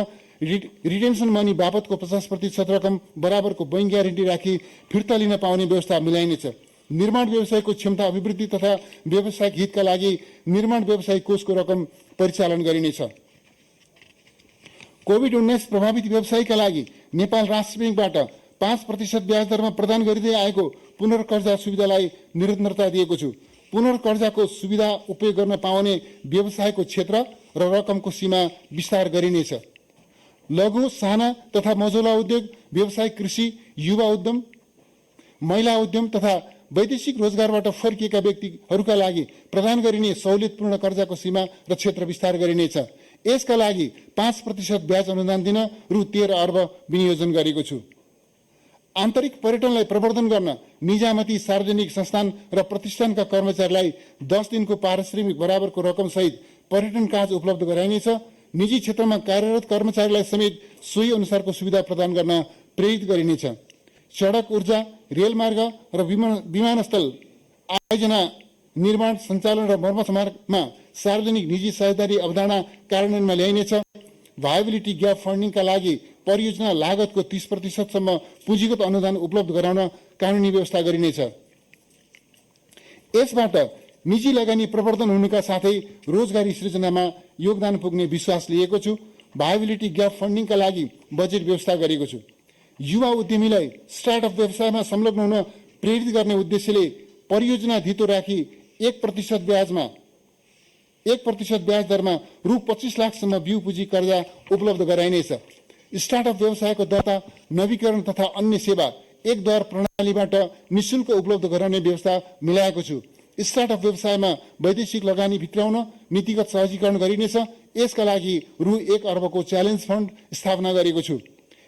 रिटेन्सन मनी बापतको 50% रकम बराबरको बैंक ग्यारेन्टी राखी फिर्ता लिन पाउने व्यवस्था मिलाइनेछ। निर्माण व्यवसायको क्षमता अभिवृद्धि तथा व्यावसायिक हितका लागि निर्माण व्यवसाय कोषको रकम परिचालन गरिनेछ। कोभिड-19 प्रभावित व्यवसायीका लागि नेपाल राष्ट्र ब्याङ्कबाट 5% ब्याज दरमा प्रदान गरिँदै आएको पुनर्कर्जा सुविधालाई निरन्तरता दिएको छु। पुनर्कर्जाको सुविधा उपयोग गर्न पाउने व्यवसायको क्षेत्र र रकमको सीमा विस्तार गरिनेछ। लघु, साना तथा मझौला उद्योग, व्यवसाय, कृषि, युवा उद्यम, महिला उद्यम तथा वैदेशिक रोजगारबाट फर्किएका व्यक्तिहरूका लागि प्रदान गरिने सहुलियतपूर्ण कर्जाको सीमा र क्षेत्र विस्तार गरिनेछ। यसका लागि 5% ब्याज अनुदान दिन रु 13 अर्ब विनियोजन गरेको छु। आन्तरिक पर्यटनलाई प्रवर्धन गर्न निजामती सार्वजनिक संस्थान र प्रतिष्ठानका कर्मचारीलाई 10 दिनको पारिश्रमिक बराबरको रकम सहित पर्यटन कार्ड उपलब्ध गराइनेछ। निजी क्षेत्रमा कार्यरत कर्मचारीलाई समेत सोही अनुसारको सुविधा प्रदान गर्न प्रेरित गरिनेछ। सडक, ऊर्जा, रेलमार्ग र विमानस्थल आयोजना, निर्माण, सञ्चालन र मर्मतमा सार्वजनिक निजी साझेदारी अवधारणा कार्यान्वयनमा ल्याइनेछ। भायबिलिटी ग्याप फन्डिङका लागि परियोजना लागतको 30% सम्म पुँजीगत अनुदान उपलब्ध गराउन कानुनी व्यवस्था गरिनेछ। यसबाट निजी लगानी प्रवर्धन हुनुका साथै रोजगारी सृजनामा योगदान पुग्ने विश्वास लिएको छु। भायबिलिटी ग्याप फन्डिङका लागि बजेट व्यवस्था गरेको छु। युवा उद्यमीलाई स्टार्टअप व्यवसायमा संलग्न हुन प्रेरित गर्ने उद्देश्यले परियोजना धितो राखी 1% ब्याज दरमा रु 25 लाखसम्म बिउ पुँजी कर्जा उपलब्ध गराइनेछ। स्टार्टअप व्यवसायको दर्ता, नवीकरण तथा अन्य सेवा एक द्वार प्रणालीबाट निःशुल्क उपलब्ध गराउने व्यवस्था मिलाएको छु। स्टार्टअप व्यवसायमा वैदेशिक लगानी भित्राउन नीतिगत सहजीकरण गरिनेछ। यसका लागि रु 1 अर्बको च्यालेन्ज फण्ड स्थापना गरेको छु।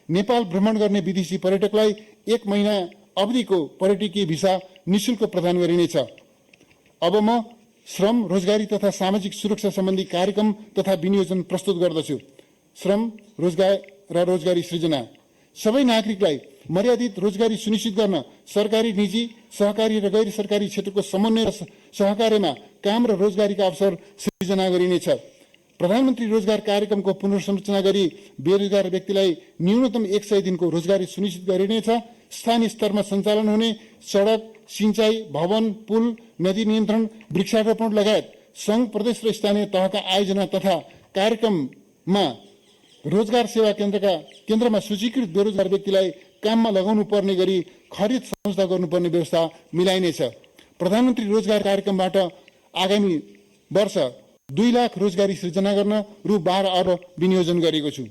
नेपाल भ्रमण गर्ने विदेशी पर्यटकलाई 1 महिना अवधिको पर्यटकीय भिसा निःशुल्क प्रदान गरिनेछ। अब म श्रम, रोजगारी तथा सामाजिक सुरक्षा सम्बन्धी कार्यक्रम तथा विनियोजन प्रस्तुत गर्दछु। श्रम, रोजगार र रोजगारी सृजना। सबै नागरिकलाई मर्यादित रोजगारी सुनिश्चित गर्न सरकारी, निजी, सहकारी र गैर सरकारी क्षेत्रको समन्वय र सहकार्यमा काम र रोजगारीका अवसर सृजना गरिनेछ। प्रधानमन्त्री रोजगार कार्यक्रमको पुनर्संरचना गरी बेरोजगार व्यक्तिलाई न्यूनतम 100 दिनको रोजगारी सुनिश्चित गरिनेछ। स्थानीय स्तरमा सञ्चालन हुने सडक, सिंचाई, भवन, पुल, नदी नियन्त्रण, वृक्षारोपण लगायत संघ, प्रदेश र स्थानीय तहका आयोजना तथा कार्यक्रममा रोजगार सेवा केन्द्रमा सूचीकृत बेरोजगार व्यक्तिलाई काममा लगाउनु पर्ने गरी खरिद सम्झौता गर्नुपर्ने व्यवस्था मिलाइनेछ। प्रधानमन्त्री रोजगार कार्यक्रमबाट आगामी वर्ष 2 लाख रोजगारी सृजना गर्न रु 12 अर्ब विनियोजन गरेको छु।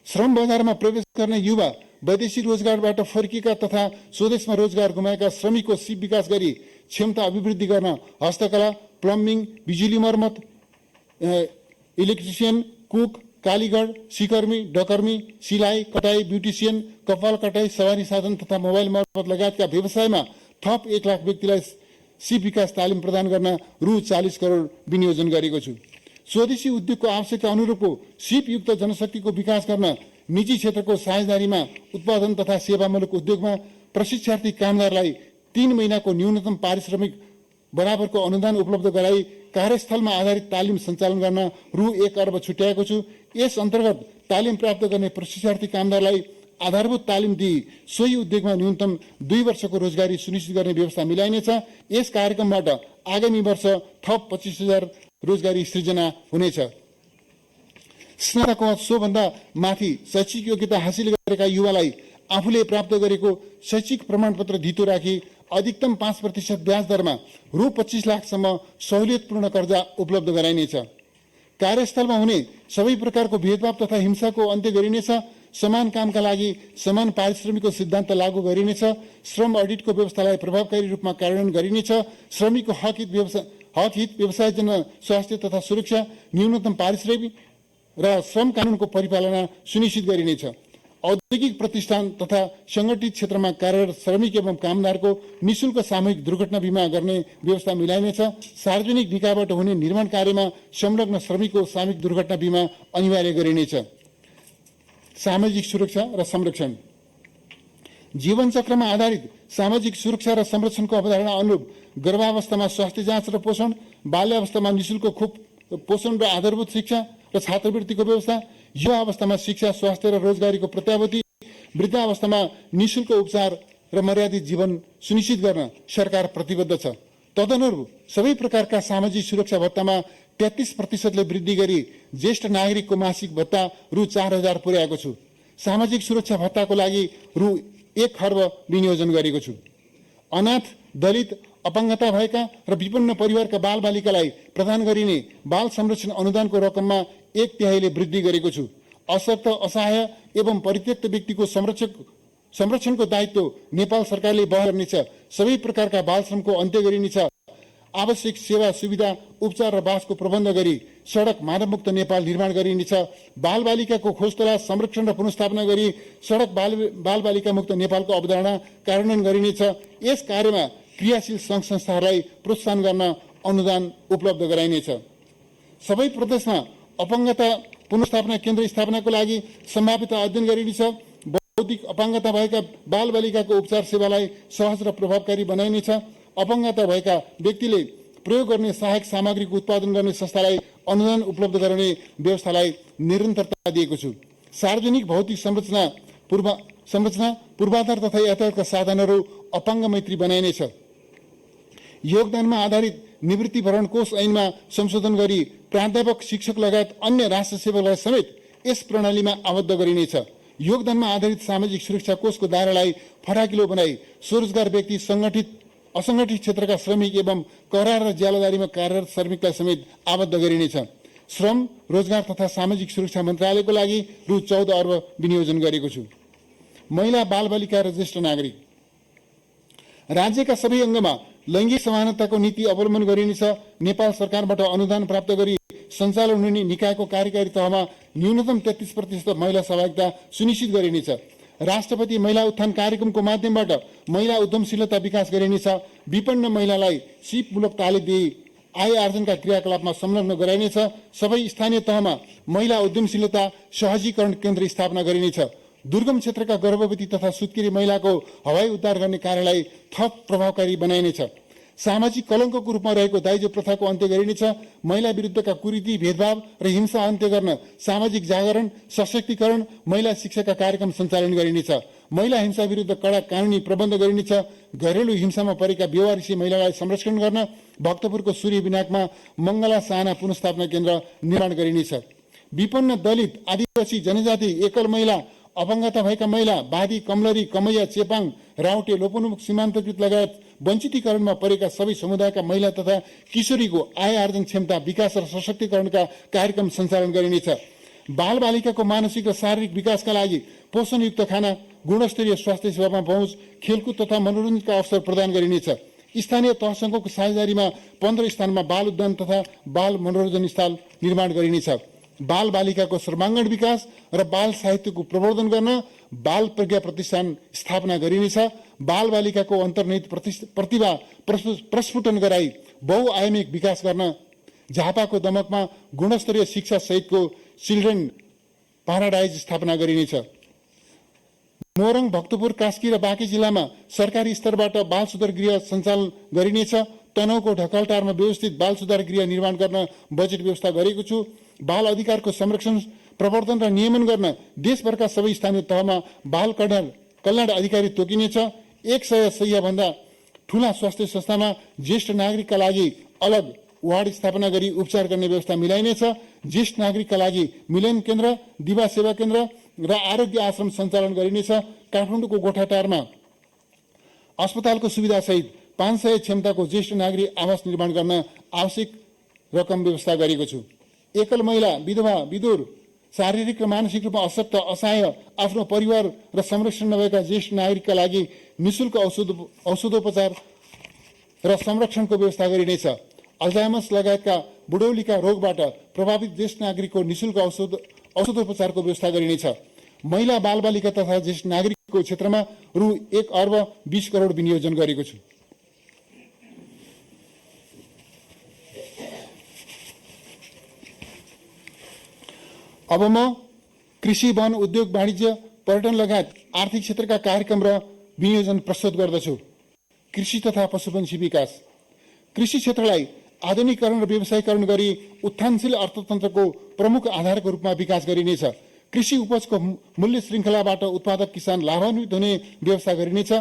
श्रम बजारमा प्रवेश गर्ने युवा, वैदेशिक रोजगारबाट फर्किएका तथा स्वदेशमा रोजगार गुमाएका श्रमिकको सिप विकास गरी क्षमता अभिवृद्धि गर्न हस्तकला, प्लम्बिङ, बिजुली मर्मत, इलेक्ट्रिसियन, कुक, कालीगढ, सिकर्मी, डकर्मी, सिलाई, कटाई, ब्युटिसियन, कपाल कटाई, सवारी साधन तथा मोबाइल मर्मत लगायतका व्यवसायमा थप 1 लाख व्यक्तिलाई सिप विकास तालिम प्रदान गर्न रु 40 करोड विनियोजन गरेको छु। स्वदेशी उद्योगको आवश्यकता अनुरूपको सिपयुक्त जनशक्तिको विकास गर्न निजी क्षेत्रको साझेदारीमा उत्पादन तथा सेवामूलक उद्योगमा प्रशिक्षार्थी कामदारलाई 3 महिनाको न्यूनतम पारिश्रमिक बराबरको अनुदान उपलब्ध गराई कार्यस्थलमा आधारित तालिम सञ्चालन गर्न रु 1 अर्ब छुट्याएको छु। यस अन्तर्गत तालिम प्राप्त गर्ने प्रशिक्षार्थी कामदारलाई आधारभूत तालिम दिई सोही उद्योगमा न्यूनतम 2 वर्षको रोजगारी सुनिश्चित गर्ने व्यवस्था मिलाइनेछ। यस कार्यक्रमबाट आगामी वर्ष थप 25,000 रोजगारी सृजना हुनेछ। स्नातक वा सोभन्दा माथि शैक्षिक योग्यता हासिल गरेका युवालाई आफूले प्राप्त गरेको शैक्षिक प्रमाणपत्र धितो राखी अधिकतम 5% ब्याज दरमा रु 25 लाखसम्म सहुलियतपूर्ण कर्जा उपलब्ध गराइनेछ। कार्यस्थलमा हुने सबै प्रकारको भेदभाव तथा हिंसाको अन्त्य गरिनेछ। समान कामका लागि समान पारिश्रमिकको सिद्धान्त लागू गरिनेछ। श्रम अडिटको व्यवस्थालाई प्रभावकारी रूपमा कार्यान्वयन गरिनेछ। श्रमिकको हक हित, व्यवसायजन्य स्वास्थ्य तथा सुरक्षा, न्यूनतम पारिश्रमिक र श्रम कानूनको परिपालना सुनिश्चित गरिनेछ। औद्योगिक प्रतिष्ठान तथा संगठित क्षेत्रमा कार्यरत श्रमिक एवं कामदारको निःशुल्क सामूहिक दुर्घटना बीमा गर्ने व्यवस्था मिलाइनेछ। सार्वजनिक निकायबाट हुने निर्माण कार्यमा संलग्न श्रमिकको सामूहिक दुर्घटना बीमा अनिवार्य गरिनेछ। सामाजिक सुरक्षा र संरक्षण। जीवन चक्रमा आधारित सामाजिक सुरक्षा र संरक्षणको अवधारणा अनुरूप गर्भावस्थामा स्वास्थ्य जाँच र पोषण, बाल्यावस्थामा निःशुल्क खोप पोषण र आधारभूत शिक्षा र छात्रवृत्तिको व्यवस्था, युवा अवस्थामा शिक्षा, स्वास्थ्य र रोजगारीको प्रत्याभूति, वृद्धावस्थामा निःशुल्क उपचार र मर्यादित जीवन सुनिश्चित गर्न सरकार प्रतिबद्ध छ। तदनुरूप सबै प्रकारका सामाजिक सुरक्षा भत्तामा 33% वृद्धि गरी ज्येष्ठ नागरिकको मासिक भत्ता रु 4,000 पुर्याएको छु। सामाजिक सुरक्षा भत्ताको लागि रु 1 अर्ब विनियोजन गरेको छु। अनाथ, दलित, अपाङ्गता भएका र विपन्न परिवारका बालबालिकालाई प्रदान गरिने बाल संरक्षण अनुदानको रकममा 1/3 वृद्धि गरेको छु। अशक्त, असहाय एवं परित्यक्त व्यक्तिको संरक्षणको दायित्व नेपाल सरकारले वहन गर्नेछ। सबै प्रकारका बाल श्रमको अन्त्य गरिनेछ। आवश्यक सेवा सुविधा, उपचार र बासको प्रबन्ध गरी सडक मानवमुक्त नेपाल निर्माण गरिनेछ। बालबालिकाको खोज तलास, संरक्षण र पुनर्स्थापना गरी सडक बालबालिका मुक्त नेपालको अवधारणा कार्यान्वयन गरिनेछ। यस कार्यमा क्रियाशील सङ्घ संस्थाहरूलाई प्रोत्साहन गर्न अनुदान उपलब्ध गराइनेछ। सबै प्रदेशमा अपाङ्गता पुनर्स्थापना केन्द्र स्थापनाको लागि सम्भाव्यता अध्ययन गरिनेछ। बौद्धिक अपाङ्गता भएका बालबालिकाको उपचार सेवालाई सहज र प्रभावकारी बनाइनेछ। अपाङ्गता भएका व्यक्तिले प्रयोग गर्ने सहायक सामग्रीको उत्पादन गर्ने संस्थालाई अनुदान उपलब्ध गराउने व्यवस्थालाई निरन्तरता दिएको छु। सार्वजनिक भौतिक संरचना पूर्वाधार तथा यातायातका साधनहरू अपाङ्ग मैत्री बनाइनेछ। योगदानमा आधारित निवृत्ति भरण कोष ऐनमा संशोधन गरी प्राध्यापक, शिक्षक लगायत अन्य राष्ट्र सेवकलाई समेत यस प्रणालीमा आबद्ध गरिनेछ। योगदानमा आधारित सामाजिक सुरक्षा कोषको दायरालाई फराकिलो बनाई स्वरोजगार व्यक्ति, असंगठित क्षेत्रका श्रमिक एवं करार र ज्यालादारीमा कार्यरत श्रमिकलाई समेत आबद्ध गरिनेछ। श्रम, रोजगार तथा सामाजिक सुरक्षा मन्त्रालयको लागि रु 14 अर्ब विनियोजन गरेको छु। महिला बालबालिका र ज्येष्ठ नागरिक। राज्यका सबै अङ्गमा लैङ्गिक समानताको नीति अवलम्बन गरिनेछ। नेपाल सरकारबाट अनुदान प्राप्त गरी सञ्चालन हुने निकायको कार्यकारी तहमा न्यूनतम 33% महिला सहभागिता सुनिश्चित गरिनेछ। राष्ट्रपति महिला उत्थान कार्यक्रमको माध्यमबाट महिला उद्यमशीलता विकास गरिनेछ। विपन्न महिलालाई सिपमूलक तालिम दिई आय आर्जनका क्रियाकलापमा संलग्न गराइनेछ। सबै स्थानीय तहमा महिला उद्यमशीलता सहजीकरण केन्द्र स्थापना गरिनेछ। दुर्गम क्षेत्रका गर्भवती तथा सुत्केरी महिलाको हवाई उद्धार गर्ने कार्यलाई थप प्रभावकारी बनाइनेछ। सामाजिक कलङ्कको रूपमा रहेको दाइजो प्रथाको अन्त्य गरिनेछ। महिला विरुद्धका कुरीति, भेदभाव र हिंसा अन्त्य गर्न सामाजिक जागरण, सशक्तिकरण, महिला शिक्षाका कार्यक्रम सञ्चालन गरिनेछ। महिला हिंसा विरुद्ध कडा कानुनी प्रबन्ध गरिनेछ। घरेलु हिंसामा परेका बेवारिसी महिलालाई संरक्षण गर्न भक्तपुरको सूर्य विनायकमा मङ्गला साहना पुनर्स्थापना केन्द्र निर्माण गरिनेछ। विपन्न, दलित, आदिवासी, जनजाति, एकल महिला, अपाङ्गता भएका महिला, बादी, कमलरी, कमैया, चेपाङ, राउटे, लोपोन्मुख, सीमान्तकृत लगायत वञ्चितीकरणमा परेका सबै समुदायका महिला तथा किशोरीको आय आर्जन क्षमता विकास र सशक्तिकरणका कार्यक्रम सञ्चालन गरिनेछ। बालबालिकाको मानसिक र शारीरिक विकासका लागि पोषणयुक्त खाना, गुणस्तरीय स्वास्थ्य सेवामा पहुँच, खेलकुद तथा मनोरञ्जनका अवसर प्रदान गरिनेछ। स्थानीय तहसँगको साझेदारीमा 15 स्थानमा बाल उद्यान तथा बाल मनोरञ्जन स्थल निर्माण गरिनेछ। बाल बालिकाको सर्वाङ्गीण विकास र बाल साहित्यको प्रवर्धन गर्न बाल प्रज्ञा प्रतिष्ठान स्थापना गरिनेछ। बाल बालिकाको अन्तर्निहित प्रतिभा प्रस्फुटन गराई बहुआयामिक विकास गर्न झापाको दमकमा गुणस्तरीय शिक्षा सहितको चिल्ड्रेन प्याराडाइज स्थापना गरिनेछ। मोरङ, भक्तपुर, कास्की र बाँकी जिल्लामा सरकारी स्तरबाट बाल सुधार गृह सञ्चालन गरिनेछ। तनहुको ढकालटारमा व्यवस्थित बाल सुधार गृह निर्माण गर्न बजेट व्यवस्था गरेको छु। बाल अधिकारको संरक्षण, प्रवर्धन र नियमन गर्न देशभरका सबै स्थानीय तहमा बाल कल्याण अधिकारी तोकिनेछ। 100 सय भन्दा ठूला स्वास्थ्य संस्थामा ज्येष्ठ नागरिकका लागि अलग वार्ड स्थापना गरी उपचार गर्ने व्यवस्था मिलाइनेछ। ज्येष्ठ नागरिकका लागि मिलन केन्द्र, दिवा सेवा केन्द्र र आरोग्य आश्रम सञ्चालन गरिनेछ। काठमाडौँको गोठाटारमा अस्पतालको सुविधा सहित 500 क्षमताको ज्येष्ठ नागरिक आवास निर्माण गर्न आवश्यक रकम व्यवस्था गरेको छु। एकल महिला, विधवा, विधुर, शारीरिक र मानसिक रूपमा अशक्त, असहाय, आफ्नो परिवार र संरक्षण नभएका ज्येष्ठ नागरिकका लागि निःशुल्क औषधोपचार र संरक्षणको व्यवस्था गरिनेछ। अल्जाइमस लगायतका बुढौलीका रोगबाट प्रभावित ज्येष्ठ नागरिकको निःशुल्क औषधोपचारको व्यवस्था गरिनेछ। महिला, बालबालिका तथा ज्येष्ठ नागरिकको क्षेत्रमा रु 1 अर्ब 20 करोड विनियोजन गरेको छु। अब म कृषि, वन, उद्योग, वाणिज्य, पर्यटन लगायत आर्थिक क्षेत्रका कार्यक्रम र विनियोजन प्रस्तुत गर्दछु। कृषि तथा पशुपन्छी विकास। कृषि क्षेत्रलाई आधुनिकीकरण र व्यवसायीकरण गरी उत्थानशील अर्थतन्त्रको प्रमुख आधारको रूपमा विकास गरिनेछ। कृषि उपजको मूल्य श्रृङ्खलाबाट उत्पादक किसान लाभान्वित हुने व्यवस्था गरिनेछ।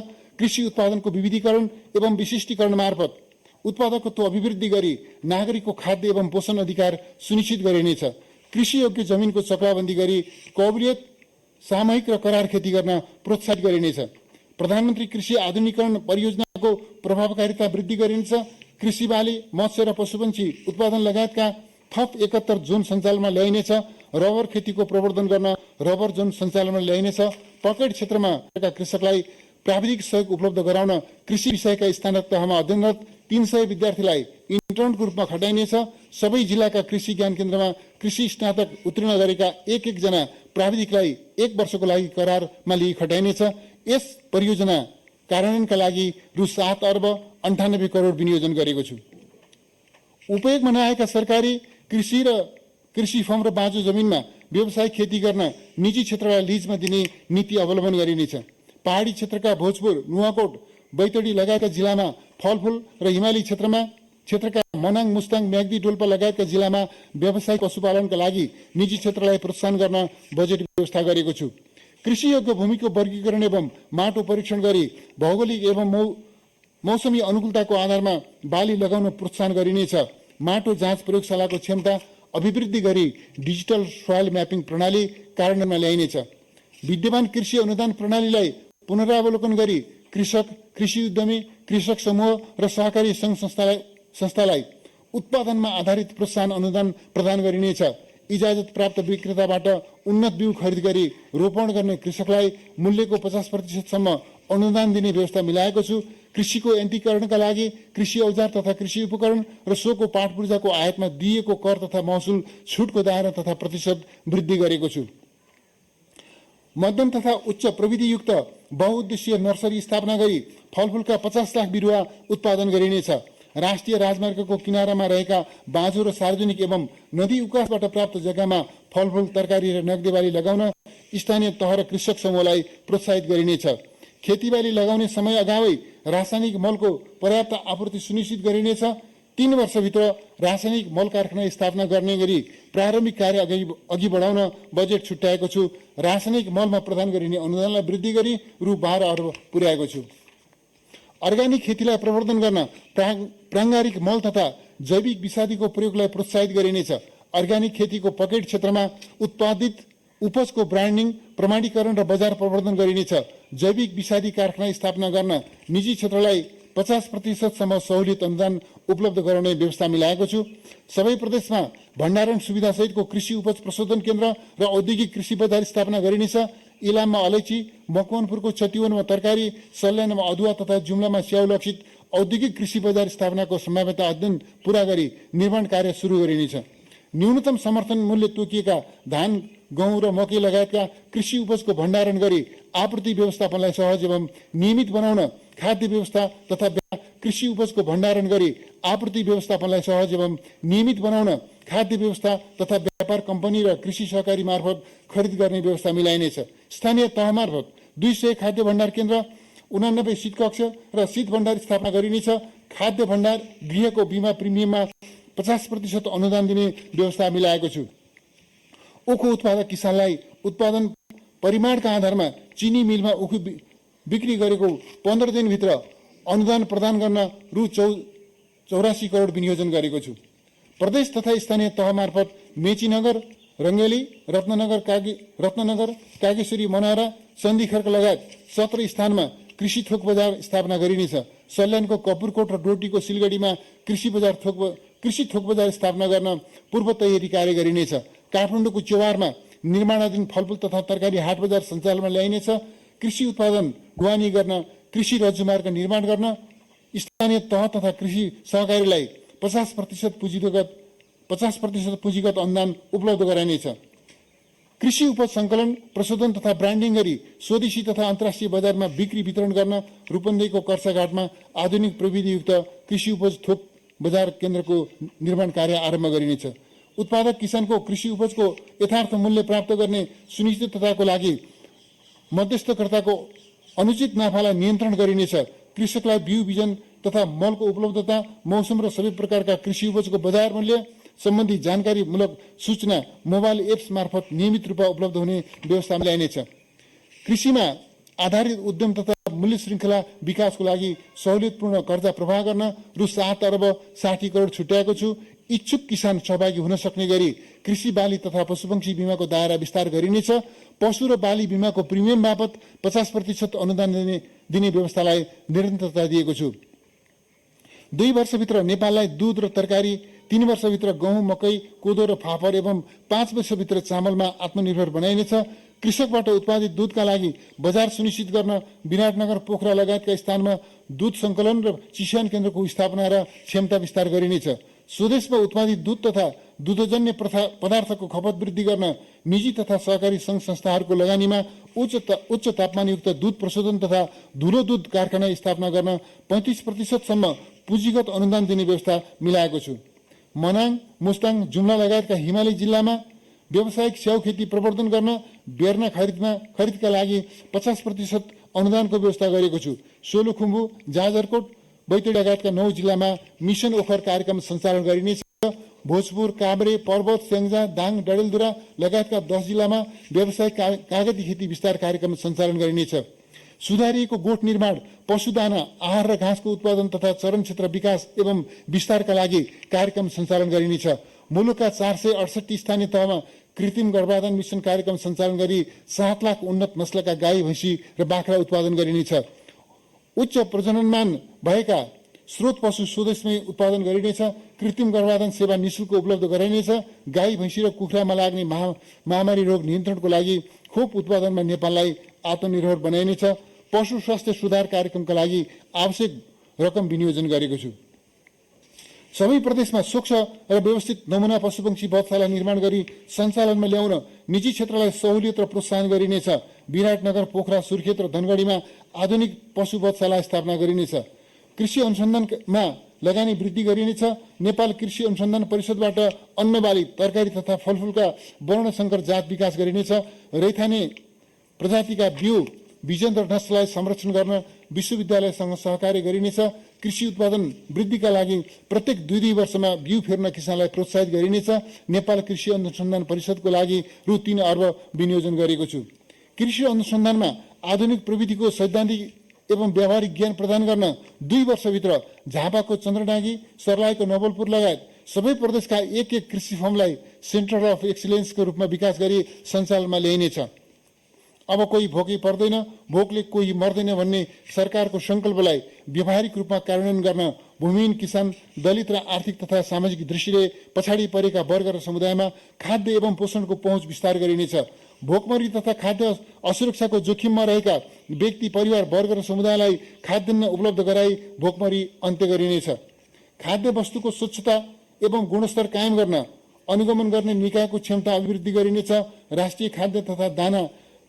कृषि उत्पादनको विविधीकरण एवं विशिष्टीकरण मार्फत उत्पादकत्व अभिवृद्धि गरी नागरिकको खाद्य एवं पोषण अधिकार सुनिश्चित गरिनेछ। कृषि योग्य जमिनको चक्राबन्दी गरी कौबलियत, सामूहिक र करार खेती गर्न प्रोत्साहित गरिनेछ। प्रधानमन्त्री कृषि आधुनिकीकरण परियोजनाको प्रभावकारिता वृद्धि गरिनेछ। कृषि बाली, मत्स्य र पशुपन्छी उत्पादन लगायतका थप 71 जोन सञ्चालनमा ल्याइनेछ। रबर खेतीको प्रवर्धन गर्न रबर जोन सञ्चालनमा ल्याइनेछ। पकेट क्षेत्रमा कृषकलाई प्राविधिक सहयोग उपलब्ध गराउन कृषि विषयका स्नातक तहमा अध्ययनरत 300 विद्यार्थीलाई इन्टर्नको रूपमा खटाइनेछ। सबै जिल्लाका कृषि ज्ञान केन्द्रमा कृषि स्नातक उत्तीर्ण गरेका एक जना प्राविधिकलाई 1 वर्षको लागि करारमा लिई खटाइनेछ। यस परियोजना कार्यान्वयनका लागि रु 7 अर्ब 98 करोड विनियोजन गरेको छु। उपयोगमा नआएका सरकारी कृषि र कृषि फर्म र बाँझो जमिनमा व्यवसायिक खेती गर्न निजी क्षेत्रलाई लिजमा दिने नीति अवलम्बन गरिनेछ। पहाडी क्षेत्रका भोजपुर, नुवाकोट, बैतडी लगायतका जिल्लामा फलफूल र हिमाली क्षेत्रका मनाङ, मुस्ताङ, म्याग्दी, डोल्पा लगायतका जिल्लामा व्यावसायिक पशुपालनका लागि निजी क्षेत्रलाई प्रोत्साहन गर्न बजेट व्यवस्था गरेको छु। कृषि योग्य भूमिको वर्गीकरण एवं माटो परीक्षण गरी भौगोलिक एवं मौसमी अनुकूलताको आधारमा बाली लगाउन प्रोत्साहन गरिनेछ। माटो जाँच प्रयोगशालाको क्षमता अभिवृद्धि गरी डिजिटल सोइल म्यापिङ प्रणाली कार्यान्वयनमा ल्याइनेछ। विद्यमान कृषि अनुदान प्रणालीलाई पुनरावलोकन गरी कृषक, कृषि उद्यमी, कृषक समूह र सहकारी सङ्घ संस्थालाई उत्पादनमा आधारित प्रोत्साहन अनुदान प्रदान गरिनेछ। इजाजत प्राप्त विक्रेताबाट उन्नत बिउ खरिद गरी रोपण गर्ने कृषकलाई मूल्यको 50% अनुदान दिने व्यवस्था मिलाएको छु। कृषिको यन्त्रीकरणका लागि कृषि औजार तथा कृषि उपकरण र सोको पाटपूर्जाको आयातमा दिइएको कर तथा महसुल छुटको दायरा तथा प्रतिशत वृद्धि गरेको छु। मध्यम तथा उच्च प्रविधियुक्त बहुउद्देश्यीय नर्सरी स्थापना गरी फलफूलका 50 लाख बिरुवा उत्पादन गरिनेछ। राष्ट्रिय राजमार्गको किनारामा रहेका बाँझो र सार्वजनिक एवं नदी उकासबाट प्राप्त जग्गामा फलफूल, तरकारी र नगदेबाली लगाउन स्थानीय तह र कृषक समूहलाई प्रोत्साहित गरिनेछ। खेतीबाली लगाउने समय अगावै रासायनिक मलको पर्याप्त आपूर्ति सुनिश्चित गरिनेछ। 3 वर्षभित्र रासायनिक मल कारखाना स्थापना गर्ने गरी प्रारम्भिक कार्य अघि बढाउन बजेट छुट्याएको छु। रासायनिक मलमा प्रदान गरिने अनुदानलाई वृद्धि गरी रु 12 अर्ब पुर्याएको छु। अर्ग्यानिक खेतीलाई प्रवर्धन गर्न प्राङ्गारिक मल तथा जैविक विषादीको प्रयोगलाई प्रोत्साहित गरिनेछ। अर्ग्यानिक खेतीको पकेट क्षेत्रमा उत्पादित उपजको ब्रान्डिङ, प्रमाणीकरण र बजार प्रवर्धन गरिनेछ। जैविक विषादी कारखाना स्थापना गर्न निजी क्षेत्रलाई 50% सहुलियत अनुदान उपलब्ध गराउने व्यवस्था मिलाएको छु। सबै प्रदेशमा भण्डारण सुविधासहितको कृषि उपज प्रशोधन केन्द्र र औद्योगिक कृषि बजार स्थापना गरिनेछ। इलाममा अलैँची, मकवानपुरको छतिवनमा तरकारी, सल्यानमा अदुवा तथा जुम्लामा स्याउ लक्षित औद्योगिक कृषि बजार स्थापनाको सम्भाव्यता अध्ययन पूरा गरी निर्माण कार्य सुरु गरिनेछ। न्यूनतम समर्थन मूल्य तोकिएका धान, गहुँ र मकै लगायतका कृषि उपजको भण्डारण गरी आपूर्ति व्यवस्थापनलाई सहज एवं नियमित बनाउन खाद्य व्यवस्था तथा कृषि उपजको भण्डारण गरी आपूर्ति व्यवस्थापनलाई सहज एवं नियमित बनाउन खाद्य व्यवस्था तथा व्यापार कम्पनी र कृषि सहकारी मार्फत खरिद गर्ने व्यवस्था मिलाइनेछ। स्थानीय तह मार्फत 200 खाद्य भण्डार केन्द्र, 89 शीतकक्ष र शीत भण्डार स्थापना गरिनेछ। खाद्य भण्डार गृहको बिमा प्रिमियममा 50% अनुदान दिने व्यवस्था मिलाएको छु। उखु उत्पादक किसानलाई उत्पादन परिमाणका आधारमा चिनी मिलमा उखु बिक्री गरेको 15 दिनभित्र अनुदान प्रदान गर्न रु 84 करोड विनियोजन गरेको छु। प्रदेश तथा स्थानीय तह मार्फत मेचीनगर, रङ्गेली, रत्ननगर, कागेश्वरी, मनहरा, सन्धिखर्क लगायत 17 स्थानमा कृषि थोक बजार स्थापना गरिनेछ। सल्यानको कपुरकोट र डोटीको सिलगढीमा कृषि थोक बजार स्थापना गर्न पूर्व तयारी कार्य गरिनेछ। काठमाडौँको चौहारमा निर्माणाधीन फलफूल तथा तरकारी हाट बजार सञ्चालनमा ल्याइनेछ। कृषि उत्पादन ढुवानी गर्न कृषि रज्जुमार्ग निर्माण गर्न स्थानीय तह तथा कृषि सहकारीलाई 50% पुँजीगत अनुदान उपलब्ध गराइनेछ। कृषि उपज सङ्कलन, प्रशोधन तथा ब्रान्डिङ गरी स्वदेशी तथा अन्तर्राष्ट्रिय बजारमा बिक्री वितरण गर्न रूपन्देहीको कर्साघाटमा आधुनिक प्रविधियुक्त कृषि उपज थोक बजार केन्द्रको निर्माण कार्य आरम्भ गरिनेछ। उत्पादक किसानको कृषि उपजको यथार्थ मूल्य प्राप्त गर्ने सुनिश्चितताको लागि मध्यस्थकर्ताको अनुचित नाफालाई नियन्त्रण गरिनेछ। कृषकलाई बिउ बिजन तथा मलको उपलब्धता, मौसम र सबै प्रकारका कृषि उपजको बजार मूल्य सम्बन्धी जानकारीमूलक सूचना मोबाइल एप्स मार्फत नियमित रूपमा उपलब्ध हुने व्यवस्था मिलाइनेछ। कृषिमा आधारित उद्यम तथा मूल्य श्रृङ्खला विकासको लागि सहुलियतपूर्ण कर्जा प्रवाह गर्न रु 7 अर्ब 60 करोड छुट्याएको छु। इच्छुक किसान सहभागी हुन सक्ने गरी कृषि बाली तथा पशुपक्षी बिमाको दायरा विस्तार गरिनेछ। पशु र बाली बिमाको प्रिमियम बापत 50% अनुदान दिने व्यवस्थालाई निरन्तरता दिएको छु। 2 वर्षभित्र नेपाललाई दूध र तरकारी, 3 वर्षभित्र गहुँ, मकै, कोदो र फापर एवं 5 वर्षभित्र चामलमा आत्मनिर्भर बनाइनेछ। कृषकबाट उत्पादित दूधका लागि बजार सुनिश्चित गर्न विराटनगर, पोखरा लगायतका स्थानमा दूध सङ्कलन र चिस्यान केन्द्रको स्थापना र क्षमता विस्तार गरिनेछ। स्वदेशमा उत्पादित दूध तथा दूधजन्य पदार्थको खपत वृद्धि गर्न निजी तथा सहकारी सङ्घ संस्थाहरूको लगानीमा उच्च तापमानयुक्त दूध प्रशोधन तथा धुलो दूध कारखाना स्थापना गर्न 35% पुँजीगत अनुदान दिने व्यवस्था मिलाएको छु। मनाङ, मुस्ताङ, जुम्ला लगायतका हिमाली जिल्लामा व्यावसायिक स्याउ खेती प्रवर्धन गर्न बेर्ना खरिदका लागि 50% अनुदानको व्यवस्था गरेको छु। सोलुखुम्बु, जाजरकोट, बैतडी लगायतका 9 जिल्लामा मिसन ओखर कार्यक्रम सञ्चालन गरिनेछ। भोजपुर, काभ्रे, पर्वत, स्याङ्जा, दाङ, डडेलधुरा लगायतका 10 जिल्लामा व्यावसायिक कागती खेती विस्तार कार्यक्रम सञ्चालन गरिनेछ। सुधारिएको गोठ निर्माण, पशुदाना, आहार र घाँसको उत्पादन तथा चरण क्षेत्र विकास एवं विस्तारका लागि कार्यक्रम सञ्चालन गरिनेछ। मुलुकका 468 स्थानीय तहमा कृत्रिम गर्भाधान मिसन कार्यक्रम सञ्चालन गरी 7 लाख उन्नत नस्लका गाई, भैँसी र बाख्रा उत्पादन गरिनेछ। उच्च प्रजननमान भएका स्रोत पशु स्वदेशमै उत्पादन गरिनेछ। कृत्रिम गर्भाधान सेवा निःशुल्क उपलब्ध गराइनेछ। गाई भैँसी र कुखुरामा लाग्ने महामारी रोग नियन्त्रणको लागि खोप उत्पादनमा नेपाललाई आत्मनिर्भर बनाइनेछ। पशु स्वास्थ्य सुधार कार्यक्रमका लागि आवश्यक रकम विनियोजन गरेको छु। सबै प्रदेशमा स्वच्छ र व्यवस्थित नमुना पशुपक्षी वधशाला निर्माण गरी सञ्चालनमा ल्याउन निजी क्षेत्रलाई सहुलियत र प्रोत्साहन गरिनेछ। विराटनगर, पोखरा, सुर्खेत र धनगढीमा आधुनिक पशु वधशाला स्थापना गरिनेछ। कृषि अनुसन्धानमा लगानी वृद्धि गरिनेछ। नेपाल कृषि अनुसन्धान परिषदबाट अन्नबाली, तरकारी तथा फलफूलका वर्णशंकर जात विकास गरिनेछ। रैथाने प्रजातिका बिउ, बिजन र नस्ललाई संरक्षण गर्न विश्वविद्यालयसँग सहकार्य गरिनेछ। कृषि उत्पादन वृद्धिका लागि प्रत्येक 2 वर्षमा बिउ फेर्न किसानलाई प्रोत्साहित गरिनेछ। नेपाल कृषि अनुसन्धान परिषदको लागि रु 3 अर्ब विनियोजन गरेको छु। कृषि अनुसन्धानमा आधुनिक प्रविधिको सैद्धान्तिक एवं व्यावहारिक ज्ञान प्रदान गर्न 2 वर्षभित्र झापाको चन्द्रडाँगी, सर्लाहीको नवलपुर लगायत सबै प्रदेशका एक कृषि फर्मलाई सेन्टर अफ एक्सिलेन्सको रूपमा विकास गरी सञ्चालनमा ल्याइनेछ। अब कोही भोकै पर्दैन, भोकले कोही मर्दैन भन्ने सरकारको संकल्पलाई व्यावहारिक रूपमा कार्यान्वयन गर्न भूमिहीन किसान, दलित र आर्थिक तथा सामाजिक दृष्टिले पछाडि परेका वर्ग र समुदायमा खाद्य एवं पोषणको पहुँच विस्तार गरिनेछ। भोकमरी तथा खाद्य असुरक्षाको जोखिममा रहेका व्यक्ति, परिवार, वर्ग र समुदायलाई खाद्यान्न उपलब्ध गराई भोकमरी अन्त्य गरिनेछ। खाद्य वस्तुको स्वच्छता एवं गुणस्तर कायम गर्न अनुगमन गर्ने निकायको क्षमता अभिवृद्धि गरिनेछ। राष्ट्रिय खाद्य तथा दाना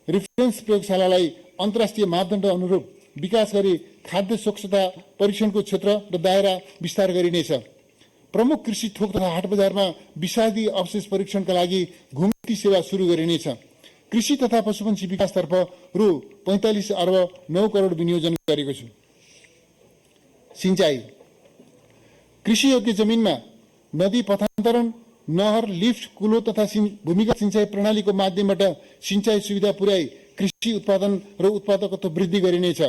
रेफरेन्स प्रयोगशालालाई अन्तर्राष्ट्रिय मापदण्ड अनुरूप विकास गरी खाद्य स्वच्छता परीक्षणको क्षेत्र र दायरा विस्तार गरिनेछ। प्रमुख कृषि थोक तथा हाट बजारमा विषादी अवशेष परीक्षणका लागि घुम्ती सेवा सुरु गरिनेछ। कृषि तथा पशुपक्षी विकासतर्फ रु 45 अर्ब 9 करोड विनियोजन गरेको छु। सिंचाई, कृषि योग्य जमिनमा नदी पथान्तरण, नहर, लिफ्ट, कुलो तथा भूमिगत सिंचाई प्रणालीको माध्यमबाट सिंचाई सुविधा पुर्याई कृषि उत्पादन र उत्पादकत्व वृद्धि गरिनेछ।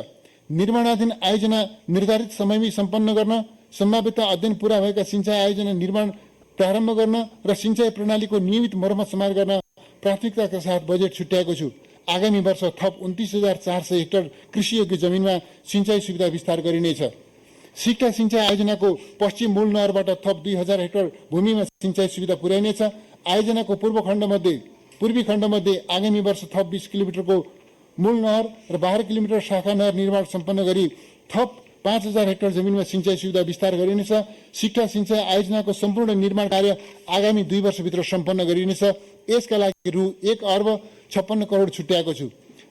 निर्माणाधीन आयोजना निर्धारित समयमै सम्पन्न गर्न, सम्भाव्यता अध्ययन पूरा भएका सिंचाई आयोजना निर्माण प्रारम्भ गर्न र सिंचाई प्रणालीको नियमित मर्मत समार गर्न प्राथमिकताका साथ बजेट छुट्याएको छु। आगामी वर्ष थप 29,400 हेक्टर कृषि योग्य जमिनमा सिंचाई सुविधा विस्तार गरिनेछ। सिक्टा सिंचाई आयोजनाको पश्चिम मूल नहरबाट थप 2,000 हेक्टर भूमिमा सिंचाई सुविधा पुर्याइनेछ। आयोजनाको पूर्वी खण्डमध्ये आगामी वर्ष थप 20 किलोमिटरको मूल नहर र 12 किलोमिटर शाखा नहर निर्माण सम्पन्न गरी थप 5,000 हेक्टर जमिनमा सिंचाई सुविधा विस्तार गरिनेछ। सिक्टा सिंचाई आयोजनाको सम्पूर्ण निर्माण कार्य आगामी 2 वर्षभित्र सम्पन्न गरिनेछ। यसका लागि रु 1 अर्ब 56 करोड छुट्याएको छु।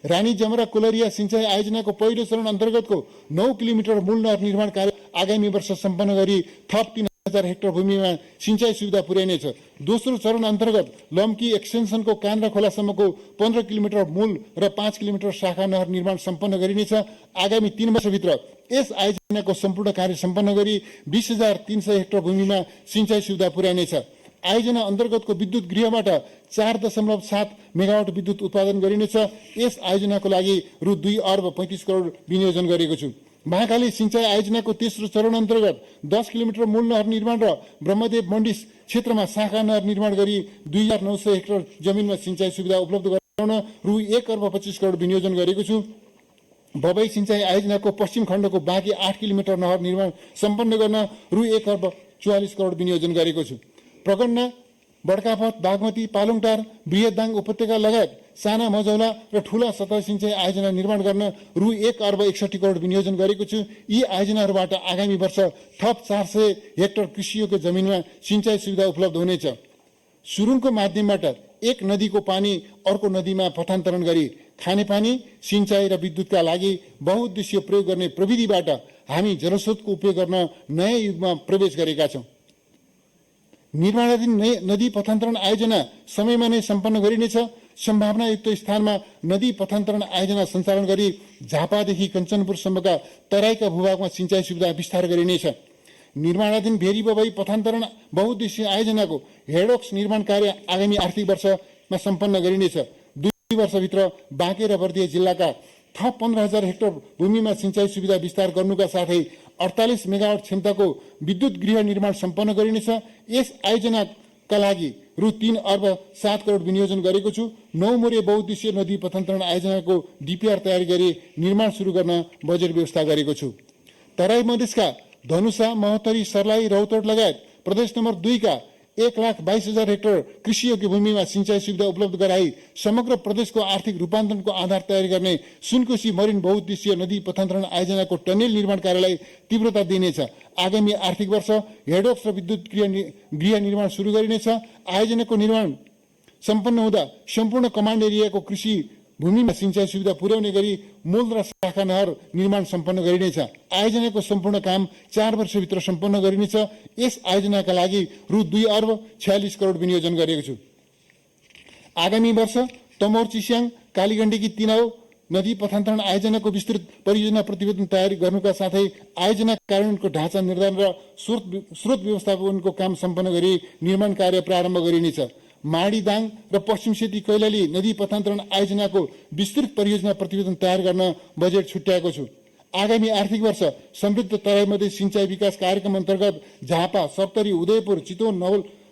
रानी जमरा कुलरिया सिंचाई आयोजनाको पहिलो चरण अन्तर्गतको 9 किलोमिटर मूल नहर निर्माण कार्य आगामी वर्ष सम्पन्न गरी थप 3,000 हेक्टर भूमिमा सिंचाई सुविधा पुर्याइनेछ। दोस्रो चरण अन्तर्गत लम्की एक्सटेन्सनको कान्द्रा खोलासम्मको 15 किलोमिटर मूल र 5 किलोमिटर शाखा नहर निर्माण सम्पन्न गरिनेछ। आगामी 3 वर्षभित्र यस आयोजनाको सम्पूर्ण कार्य सम्पन्न गरी 20,300 हेक्टर भूमिमा सिंचाई सुविधा पुर्याइनेछ। आयोजना अन्तर्गतको विद्युत गृहबाट 4.7 मेगावाट विद्युत उत्पादन गरिनेछ। यस आयोजनाको लागि रु 2 अर्ब 35 करोड विनियोजन गरेको छु। महाकाली सिंचाई आयोजनाको तेस्रो चरण अन्तर्गत 10 किलोमिटर मूल नहर निर्माण र ब्रह्मदेव मण्डी क्षेत्रमा शाखा नहर निर्माण गरी 2,900 हेक्टर जमिनमा सिंचाई सुविधा उपलब्ध गराउन रु 1 अर्ब 25 करोड विनियोजन गरेको छु। बबई सिंचाई आयोजनाको पश्चिम खण्डको बाँकी 8 किलोमिटर नहर निर्माण सम्पन्न गर्न रु 1 अर्ब 44 करोड विनियोजन गरेको छु। प्रगन्ना, बडकापत, बागमती, पालुङटार, बृहदाङ उपत्यका लगायत साना मझौला र ठूला सतह सिंचाई आयोजना निर्माण गर्न रु 1 अर्ब 61 करोड विनियोजन गरेको छु। यी आयोजनाहरूबाट आगामी वर्ष थप 400 हेक्टर कृषियोग्य जमिनमा सिंचाई सुविधा उपलब्ध हुनेछ। सुरुङको माध्यमबाट एक नदीको पानी अर्को नदीमा पथान्तरण गरी खानेपानी, सिंचाई र विद्युतका लागि बहुउद्देश्य प्रयोग गर्ने प्रविधिबाट हामी जलस्रोतको उपयोग गर्न नयाँ युगमा प्रवेश गरेका छौँ। निर्माणाधीन नदी पथान्तरण आयोजना समयमा नै सम्पन्न गरिनेछ। सम्भावनायुक्त स्थानमा नदी पथान्तरण आयोजना सञ्चालन गरी झापादेखि कञ्चनपुरसम्मका तराईका भूभागमा सिंचाई सुविधा विस्तार गरिनेछ। निर्माणाधीन भेरी बबई पथान्तरण बहुउद्देश्य आयोजनाको हेडवर्क्स निर्माण कार्य आगामी आर्थिक वर्षमा सम्पन्न गरिनेछ। 2 वर्षभित्र बाँके र बर्दिया जिल्लाका थप 15,000 हेक्टर भूमिमा सिंचाई सुविधा विस्तार गर्नुका साथै 48 मेगावाट क्षमताको विद्युत गृह निर्माण सम्पन्न गरिनेछ। यस आयोजनाका लागि रु 3 अर्ब 7 करोड विनियोजन गरेको छु। 9 मोरे बहुउद्देश्य नदी पथान्तरण आयोजनाको DPR तयारी गरी निर्माण सुरु गर्न बजेट व्यवस्था गरेको छु। तराई मधेसका धनुषा, महोत्तरी, सर्लाही, रौतहट लगायत प्रदेश नम्बर 2 का 1,22,000 हेक्टर कृषि योग्य भूमिमा सिंचाई सुविधा उपलब्ध गराई समग्र प्रदेशको आर्थिक रूपान्तरणको आधार तयारी गर्ने सुनकोशी मरिन बहुउद्देश्यीय नदी पथान्तरण आयोजनाको टनेल निर्माण कार्यलाई तीव्रता दिइनेछ। आगामी आर्थिक वर्ष हेडवर्क्स र विद्युत गृह निर्माण सुरु गरिनेछ। आयोजनाको निर्माण सम्पन्न हुँदा सम्पूर्ण कमान्ड एरियाको कृषि भूमिमा सिंचाई सुविधा पुर्याउने गरी मूल र शाखा नहर निर्माण सम्पन्न गरिनेछ। आयोजनाको सम्पूर्ण काम 4 वर्षभित्र सम्पन्न गरिनेछ। यस आयोजनाका लागि रु 2 अर्ब 46 करोड विनियोजन गरिएको छु। आगामी वर्ष तमोर, चिस्याङ, कालीगण्डकी तिनाउ नदी पथान्तरण आयोजनाको विस्तृत परियोजना प्रतिवेदन तयारी गर्नुका साथै आयोजना कार्यान्वयनको ढाँचा निर्धारण र स्रोत व्यवस्थापनको काम सम्पन्न गरी निर्माण कार्य प्रारम्भ गरिनेछ। माडी, दाङ र पश्चिम सेती कैलाली नदी पथान्तरण आयोजनाको विस्तृत परियोजना प्रतिवेदन तयार गर्न बजेट छुट्याएको छु। आगामी आर्थिक वर्ष समृद्ध तराई मध्य सिंचाई विकास कार्यक्रम अन्तर्गत झापा, सप्तरी, उदयपुर, चितवन,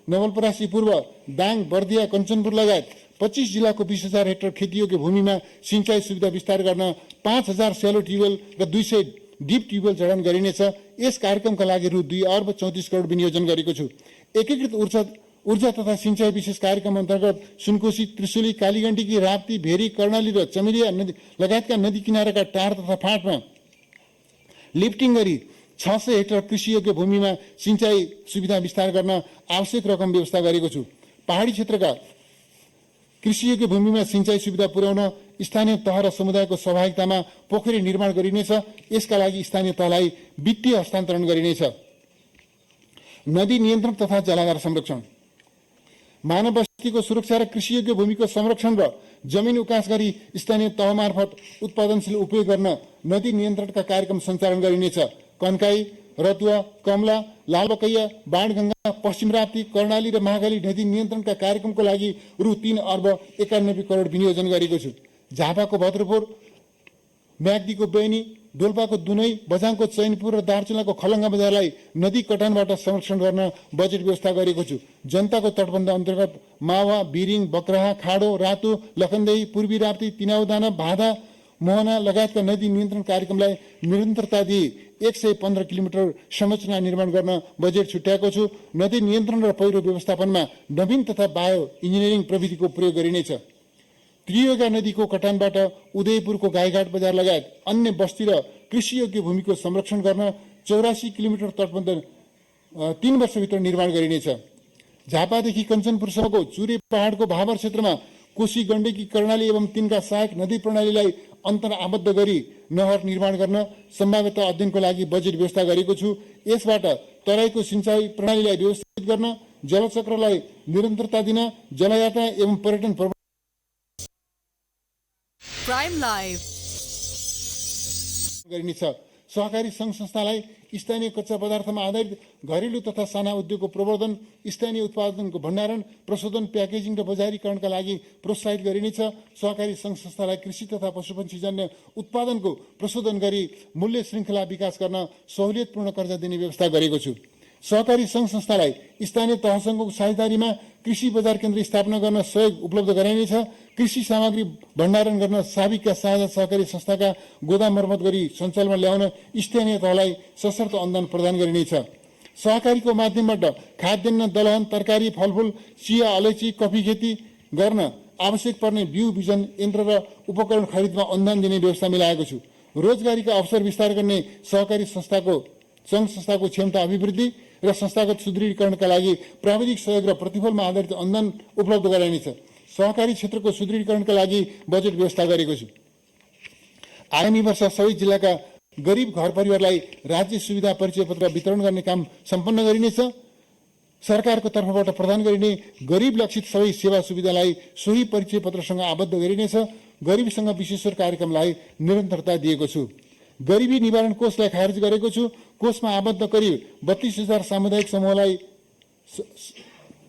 नवलपरासी पूर्व, दाङ, बर्दिया, कञ्चनपुर लगायत 25 जिल्लाको 20,000 हेक्टर खेतीयोग्य भूमिमा सिंचाई सुविधा विस्तार गर्न 5,000 स्यालो ट्युबवेल र 200 डिप ट्युबवेल जडान गरिनेछ। यस कार्यक्रमका लागि रु 2 अर्ब 34 करोड विनियोजन गरेको छु। एकीकृत ऊर्जा तथा सिंचाई विशेष कार्यक्रम अन्तर्गत सुनकोशी, त्रिशुली, कालीगण्डकी, राप्ती, भेरी, कर्णाली र चमेलिया लगायतका नदी किनाराका टार तथा फाँटमा लिफ्टिङ गरी 600 हेक्टर कृषियोग्य भूमिमा सिंचाई सुविधा विस्तार गर्न आवश्यक रकम व्यवस्था गरेको छु। पहाडी क्षेत्रका कृषियोग्य भूमिमा सिंचाई सुविधा पुर्याउन स्थानीय तह र समुदायको सहभागितामा पोखरी निर्माण गरिनेछ। यसका लागि स्थानीय तहलाई वित्तीय हस्तान्तरण गरिनेछ। नदी नियन्त्रण तथा जलाधार संरक्षण, मानव बस्तीको सुरक्षा र कृषियोग्य भूमिको संरक्षण र जमिन उकास गरी स्थानीय तह मार्फत उत्पादनशील उपयोग गर्न नदी नियन्त्रणका कार्यक्रम सञ्चालन गरिनेछ। कन्काई, रतुवा, कमला, लालबकैया, बाणगंगा, पश्चिम राप्ती, कर्णाली र महाकाली नदी नियन्त्रणका कार्यक्रमको लागि रु 3 अर्ब 91 करोड विनियोजन गरेको छु। झापाको भद्रपुर, म्याग्दीको बैनी, डोल्पाको दुनै, बझाङको चैनपुर र दार्चुलाको खलङ्गा बजारलाई नदी कटानबाट संरक्षण गर्न बजेट व्यवस्था गरेको छु। जनताको तटबन्ध अन्तर्गत मावा, बिरिङ, बक्राहा, खाडो, रातो, लखनदेही, पूर्वी राप्ती, तिनाउदाना, भादा, मोहना लगायतका नदी नियन्त्रण कार्यक्रमलाई निरन्तरता दिई 115 किलोमिटर संरचना निर्माण गर्न बजेट छुट्याएको छु। नदी नियन्त्रण र पहिरो व्यवस्थापनमा नवीन तथा बायो इन्जिनियरिङ प्रविधिको प्रयोग गरिनेछ। त्रियोगा नदीको कटानबाट उदयपुरको गाईघाट बजार लगायत अन्य बस्ती र कृषियोग्य भूमिको संरक्षण गर्न 84 किलोमिटर तटबन्ध 3 वर्षभित्र निर्माण गरिनेछ। झापादेखि कञ्चनपुरसम्मको चुरे पहाडको भावर क्षेत्रमा कोशी, गण्डकी, कर्णाली एवं तिनका सहायक नदी प्रणालीलाई अन्तर आबद्ध गरी नहर निर्माण गर्न सम्भाव्यता अध्ययनको लागि बजेट व्यवस्था गरेको छु। यसबाट तराईको सिंचाई प्रणालीलाई व्यवस्थित गर्न, जलचक्रलाई निरन्तरता दिन, जलयात्रा एवं पर्यटन प्राइम लाइभ गरिनेछ। सहकारी संघ संस्थालाई स्थानीय कच्चा पदार्थमा आधारित घरेलु तथा साना उद्योगको प्रवर्धन, स्थानीय उत्पादनको भण्डारण, प्रशोधन, प्याकेजिङ र बजारीकरणका लागि प्रोत्साहित गरिनेछ। सहकारी संघ संस्थालाई कृषि तथा पशुपन्छीजन्य उत्पादनको प्रशोधन गरी मूल्य श्रृङ्खला विकास गर्न सहुलियतपूर्ण कर्जा दिने व्यवस्था गरेको छु। सहकारी संघ संस्थालाई स्थानीय तहसँगको साझेदारीमा कृषि बजार केन्द्र स्थापना गर्न सहयोग उपलब्ध गराइनेछ। कृषि सामग्री भण्डारण गर्न साबिकका साझा सहकारी संस्थाका गोदाम मर्मत गरी सञ्चालनमा ल्याउन स्थानीय तहलाई सशर्त अनुदान प्रदान गरिनेछ। सहकारीको माध्यमबाट खाद्यान्न, दलहन, तरकारी, फलफूल, चिया, अलैँची, कफी खेती गर्न आवश्यक पर्ने बिउ, बिजन, यन्त्र र उपकरण खरिदमा अनुदान दिने व्यवस्था मिलाएको छु। रोजगारीका अवसर विस्तार गर्ने सहकारी संघ संस्थाको क्षमता अभिवृद्धि र संस्थागत सुदृढीकरणका लागि प्राविधिक सहयोग र प्रतिफलमा आधारित अनुदान उपलब्ध गराइनेछ। सहकारी क्षेत्रको सुदृढीकरणका लागि बजेट व्यवस्था गरेको छु। आगामी वर्ष सबै जिल्लाका गरिब घर परिवारलाई राज्य सुविधा परिचय पत्र वितरण गर्ने काम सम्पन्न गरिनेछ। सरकारको तर्फबाट प्रदान गरिने गरिब लक्षित सबै सेवा सुविधालाई सोही परिचय पत्रसँग आबद्ध गरिनेछ। गरिबीसँग विशेषकर कार्यक्रमलाई निरन्तरता दिएको छु। गरिबी निवारण कोषलाई खारेज गरेको छु। कोषमा आबद्ध करिब 32,000 सामुदायिक समूहलाई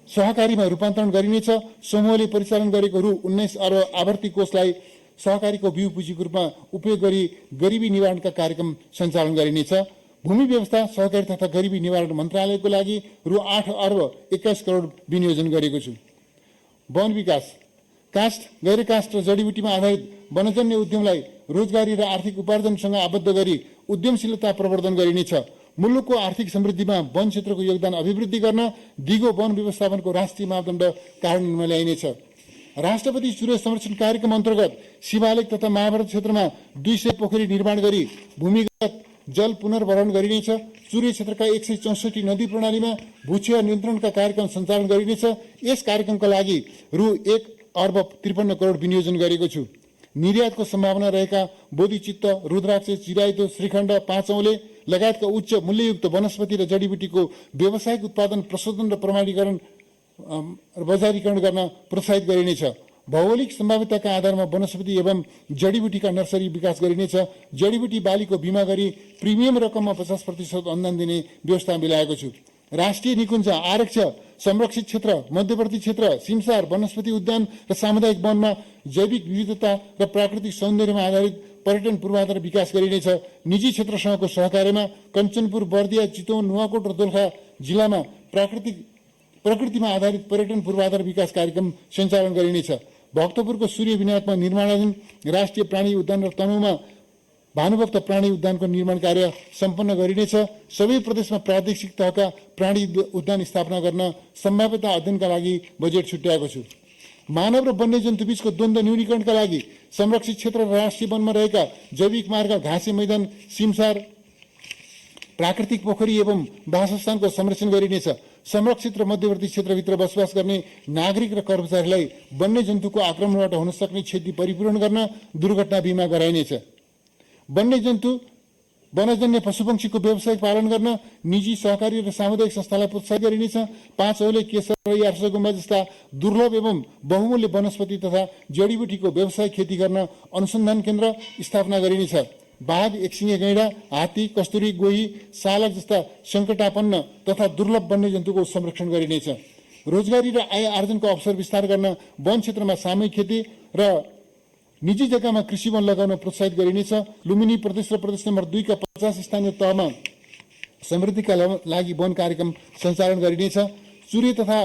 सहकारीमा रूपान्तरण गरिनेछ। समूहले परिचालन गरेको रु 19 अर्ब आवर्ती कोषलाई सहकारीको बिउ पुँजीको रूपमा उपयोग गरी गरिबी निवारणका कार्यक्रम सञ्चालन गरिनेछ। भूमि व्यवस्था, सहकारी तथा गरिबी निवारण मन्त्रालयको लागि रु 8 अर्ब 21 करोड विनियोजन गरेको छु। वन विकास, काष्ठ, गैर काष्ठ र जडीबुटीमा आधारित वनजन्य उद्यमलाई रोजगारी र आर्थिक उपार्जनसँग आबद्ध गरी उद्यमशीलता प्रवर्धन गरिनेछ। मुलुकको आर्थिक समृद्धिमा वन क्षेत्रको योगदान अभिवृद्धि गर्न दिगो वन व्यवस्थापनको राष्ट्रिय मापदण्ड कार्यान्वयनमा ल्याइनेछ। राष्ट्रपति सूर्य संरक्षण कार्यक्रम अन्तर्गत शिवालिक तथा महाभारत क्षेत्रमा 200 पोखरी निर्माण गरी भूमिगत जल पुनर्भरण गरिनेछ। सूर्य क्षेत्रका 164 नदी प्रणालीमा भूक्षय नियन्त्रणका कार्यक्रम सञ्चालन गरिनेछ। यस कार्यक्रमका लागि रु 1,53 करोड विनियोजन गरेको छु। निर्यातको सम्भावना रहेका बोधिचित्त, रुद्राक्ष, चिराइतो, श्रीखण्ड, पाँचौले लगायतका उच्च मूल्ययुक्त वनस्पति र जडीबुटीको व्यावसायिक उत्पादन, प्रशोधन र प्रमाणीकरण बजारीकरण गर्न प्रोत्साहित गरिनेछ। भौगोलिक सम्भाव्यताका आधारमा वनस्पति एवं जडीबुटीका नर्सरी विकास गरिनेछ। जडीबुटी बालीको बिमा गरी प्रिमियम रकममा 50% अनुदान दिने व्यवस्था मिलाएको छु। राष्ट्रिय निकुञ्ज, आरक्ष, संरक्षित क्षेत्र, मध्यवर्ती क्षेत्र, सिमसार, वनस्पति उद्यान र सामुदायिक वनमा जैविक विविधता र प्राकृतिक सौन्दर्यमा आधारित पर्यटन पूर्वाधार विकास गरिनेछ। निजी क्षेत्रसँगको सहकार्यमा कञ्चनपुर, बर्दिया, चितवन, नुवाकोट र दोलखा जिल्लामा प्रकृतिमा आधारित पर्यटन पूर्वाधार विकास कार्यक्रम सञ्चालन गरिनेछ। भक्तपुरको सूर्य विनायकमा निर्माणाधीन राष्ट्रिय प्राणी उद्यान र तनहुँमा भानुभक्त प्राणी उद्यानको निर्माण कार्य सम्पन्न गरिनेछ। सबै प्रदेशमा प्रादेशिक तहका प्राणी उद्यान स्थापना गर्न सम्भाव्यता अध्ययनका लागि बजेट छुट्याएको छु। मानव र वन्यजन्तु बीचको द्वन्द्व न्यूनीकरणका लागि संरक्षित क्षेत्र र राष्ट्रिय वनमा रहेका जैविक मार्ग, घाँसे मैदान, सिमसार, प्राकृतिक पोखरी एवं वासस्थानको संरक्षण गरिनेछ। संरक्षित र मध्यवर्ती क्षेत्रभित्र बसोबास गर्ने नागरिक र कर्मचारीलाई वन्यजन्तुको आक्रमणबाट हुन सक्ने क्षति परिपूरण गर्न दुर्घटना बिमा गराइनेछ। वन्यजन्तु वनजन्य पशुपक्षीको व्यावसायिक पालन गर्न निजी, सहकारी र सामुदायिक संस्थालाई प्रोत्साहित गरिनेछ। पाँचौले, केसर र यार्सगुम्बा जस्ता दुर्लभ एवं बहुमूल्य वनस्पति तथा जडीबुटीको व्यावसायिक खेती गर्न अनुसन्धान केन्द्र स्थापना गरिनेछ। बाघ, एकसिङे गैंडा, हात्ती, कस्तुरी, गोही, सालक जस्ता सङ्कटापन्न तथा दुर्लभ वन्यजन्तुको संरक्षण गरिनेछ। रोजगारी र आय आर्जनको अवसर विस्तार गर्न वन क्षेत्रमा सामूहिक खेती र निजी जग्गामा कृषि वन लगाउन प्रोत्साहित गरिनेछ। लुम्बिनी प्रदेश र प्रदेश नम्बर 2 का 50 स्थानीय तहमा समृद्धिका लागि वन कार्यक्रम सञ्चालन गरिनेछ। सूर्य तथा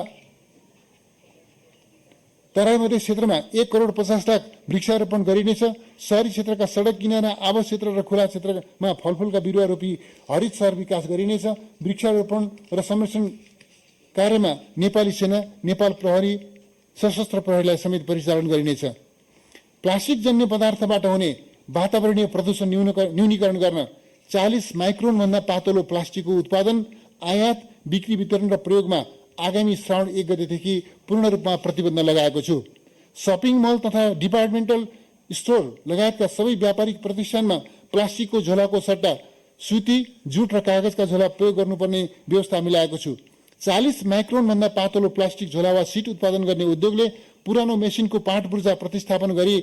तराई मधेस क्षेत्रमा 1,50,00,000 वृक्षारोपण गरिनेछ। शहरी क्षेत्रका सडक किनारा, आवास क्षेत्र र खुला क्षेत्रमा फलफूलका बिरुवा रोपी हरित सहर विकास गरिनेछ। वृक्षारोपण र संरक्षण कार्यमा नेपाली सेना, नेपाल प्रहरी, सशस्त्र प्रहरीलाई समेत परिचालन गरिनेछ। प्लास्टिक जन्य पदार्थबाट हुने वातावरणीय प्रदूषण न्यूनीकरण गर्न 40 माइक्रोन भन्दा पातलो प्लास्टिकको उत्पादन, आयात, बिक्री, वितरण र प्रयोगमा आगामी श्रावण 1 गतेदेखि पूर्ण रूपमा प्रतिबन्ध लगाएको छु। शपिङ मल तथा डिपार्टमेन्टल स्टोर लगायतका सबै व्यापारिक प्रतिष्ठानमा प्लास्टिकको झोलाको सट्टा सुती, जुट र कागजका झोला प्रयोग गर्नुपर्ने व्यवस्था मिलाएको छु। 40 माइक्रोन भन्दा पातलो प्लास्टिक झोला वा सिट उत्पादन गर्ने उद्योगले पुरानो मेसिनको पाट पूर्जा प्रतिस्थापन गरी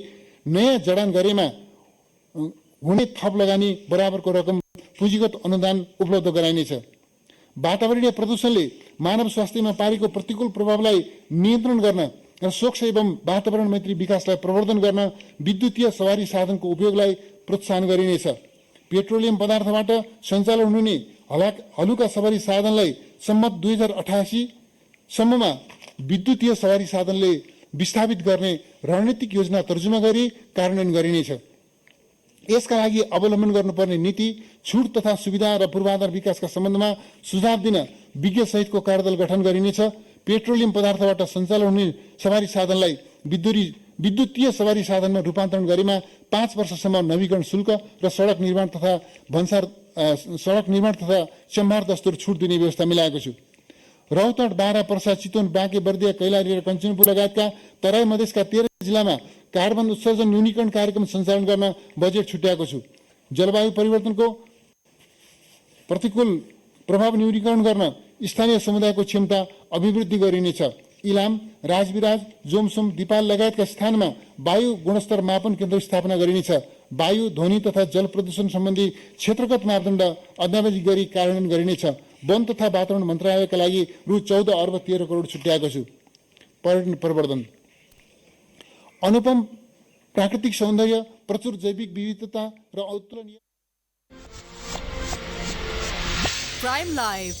नयाँ जडान गरेमा हुने थप लगानी बराबरको रकम पुँजीगत अनुदान उपलब्ध गराइनेछ। वातावरणीय प्रदूषणले मानव स्वास्थ्यमा पारेको प्रतिकूल प्रभावलाई नियन्त्रण गर्न र स्वच्छ एवं वातावरण मैत्री विकासलाई प्रवर्धन गर्न विद्युतीय सवारी साधनको उपयोगलाई प्रोत्साहन गरिनेछ। पेट्रोलियम पदार्थबाट सञ्चालन हुने हलुका सवारी साधनलाई सम्मत 2088 सम्ममा विद्युतीय सवारी साधनले विस्थापित गर्ने रणनीतिक योजना तर्जुमा गरी कार्यान्वयन गरिनेछ। यसका लागि अवलम्बन गर्नुपर्ने नीति, छुट तथा सुविधा र पूर्वाधार विकासका सम्बन्धमा सुझाव दिन विज्ञ सहितको कार्यदल गठन गरिनेछ। पेट्रोलियम पदार्थबाट सञ्चालन हुने सवारी साधनलाई विद्युतीय सवारी साधनमा रूपान्तरण गरेमा 5 वर्षसम्म नवीकरण शुल्क र सडक निर्माण तथा चम्भार दस्तुर छुट दिने व्यवस्था मिलाएको छु। रौतहट, बारा, पर्सा, चितवन, बाँके, बर्दिया, कैलाली र कञ्चनपुर लगायतका तराई मधेसका 13 जिल्लामा कार्बन उत्सर्जन न्यूनीकरण कार्यक्रम सञ्चालन गर्न बजेट छुट्याएको छु। जलवायु परिवर्तनको प्रतिकूल प्रभाव न्यूनीकरण गर्न स्थानीय समुदायको क्षमता अभिवृद्धि गरिनेछ। इलाम, राजविराज, जोमसोम, दिपाल लगायतका स्थानमा वायु गुणस्तर मापन केन्द्र स्थापना गरिनेछ। वायु, ध्वनि तथा जल प्रदूषण सम्बन्धी क्षेत्रगत मापदण्ड अद्यावधि गरी कार्यान्वयन गरिनेछ। वन तथा वातावरण मन्त्रालयका लागि रु 14 अर्ब 13 करोड छुट्याएको छु। पर्यटन प्रवर्धन, अनुपम प्राकृतिक सौन्दर्य, प्रचुर जैविक विविधता र अतुलनीय प्राइम लाइव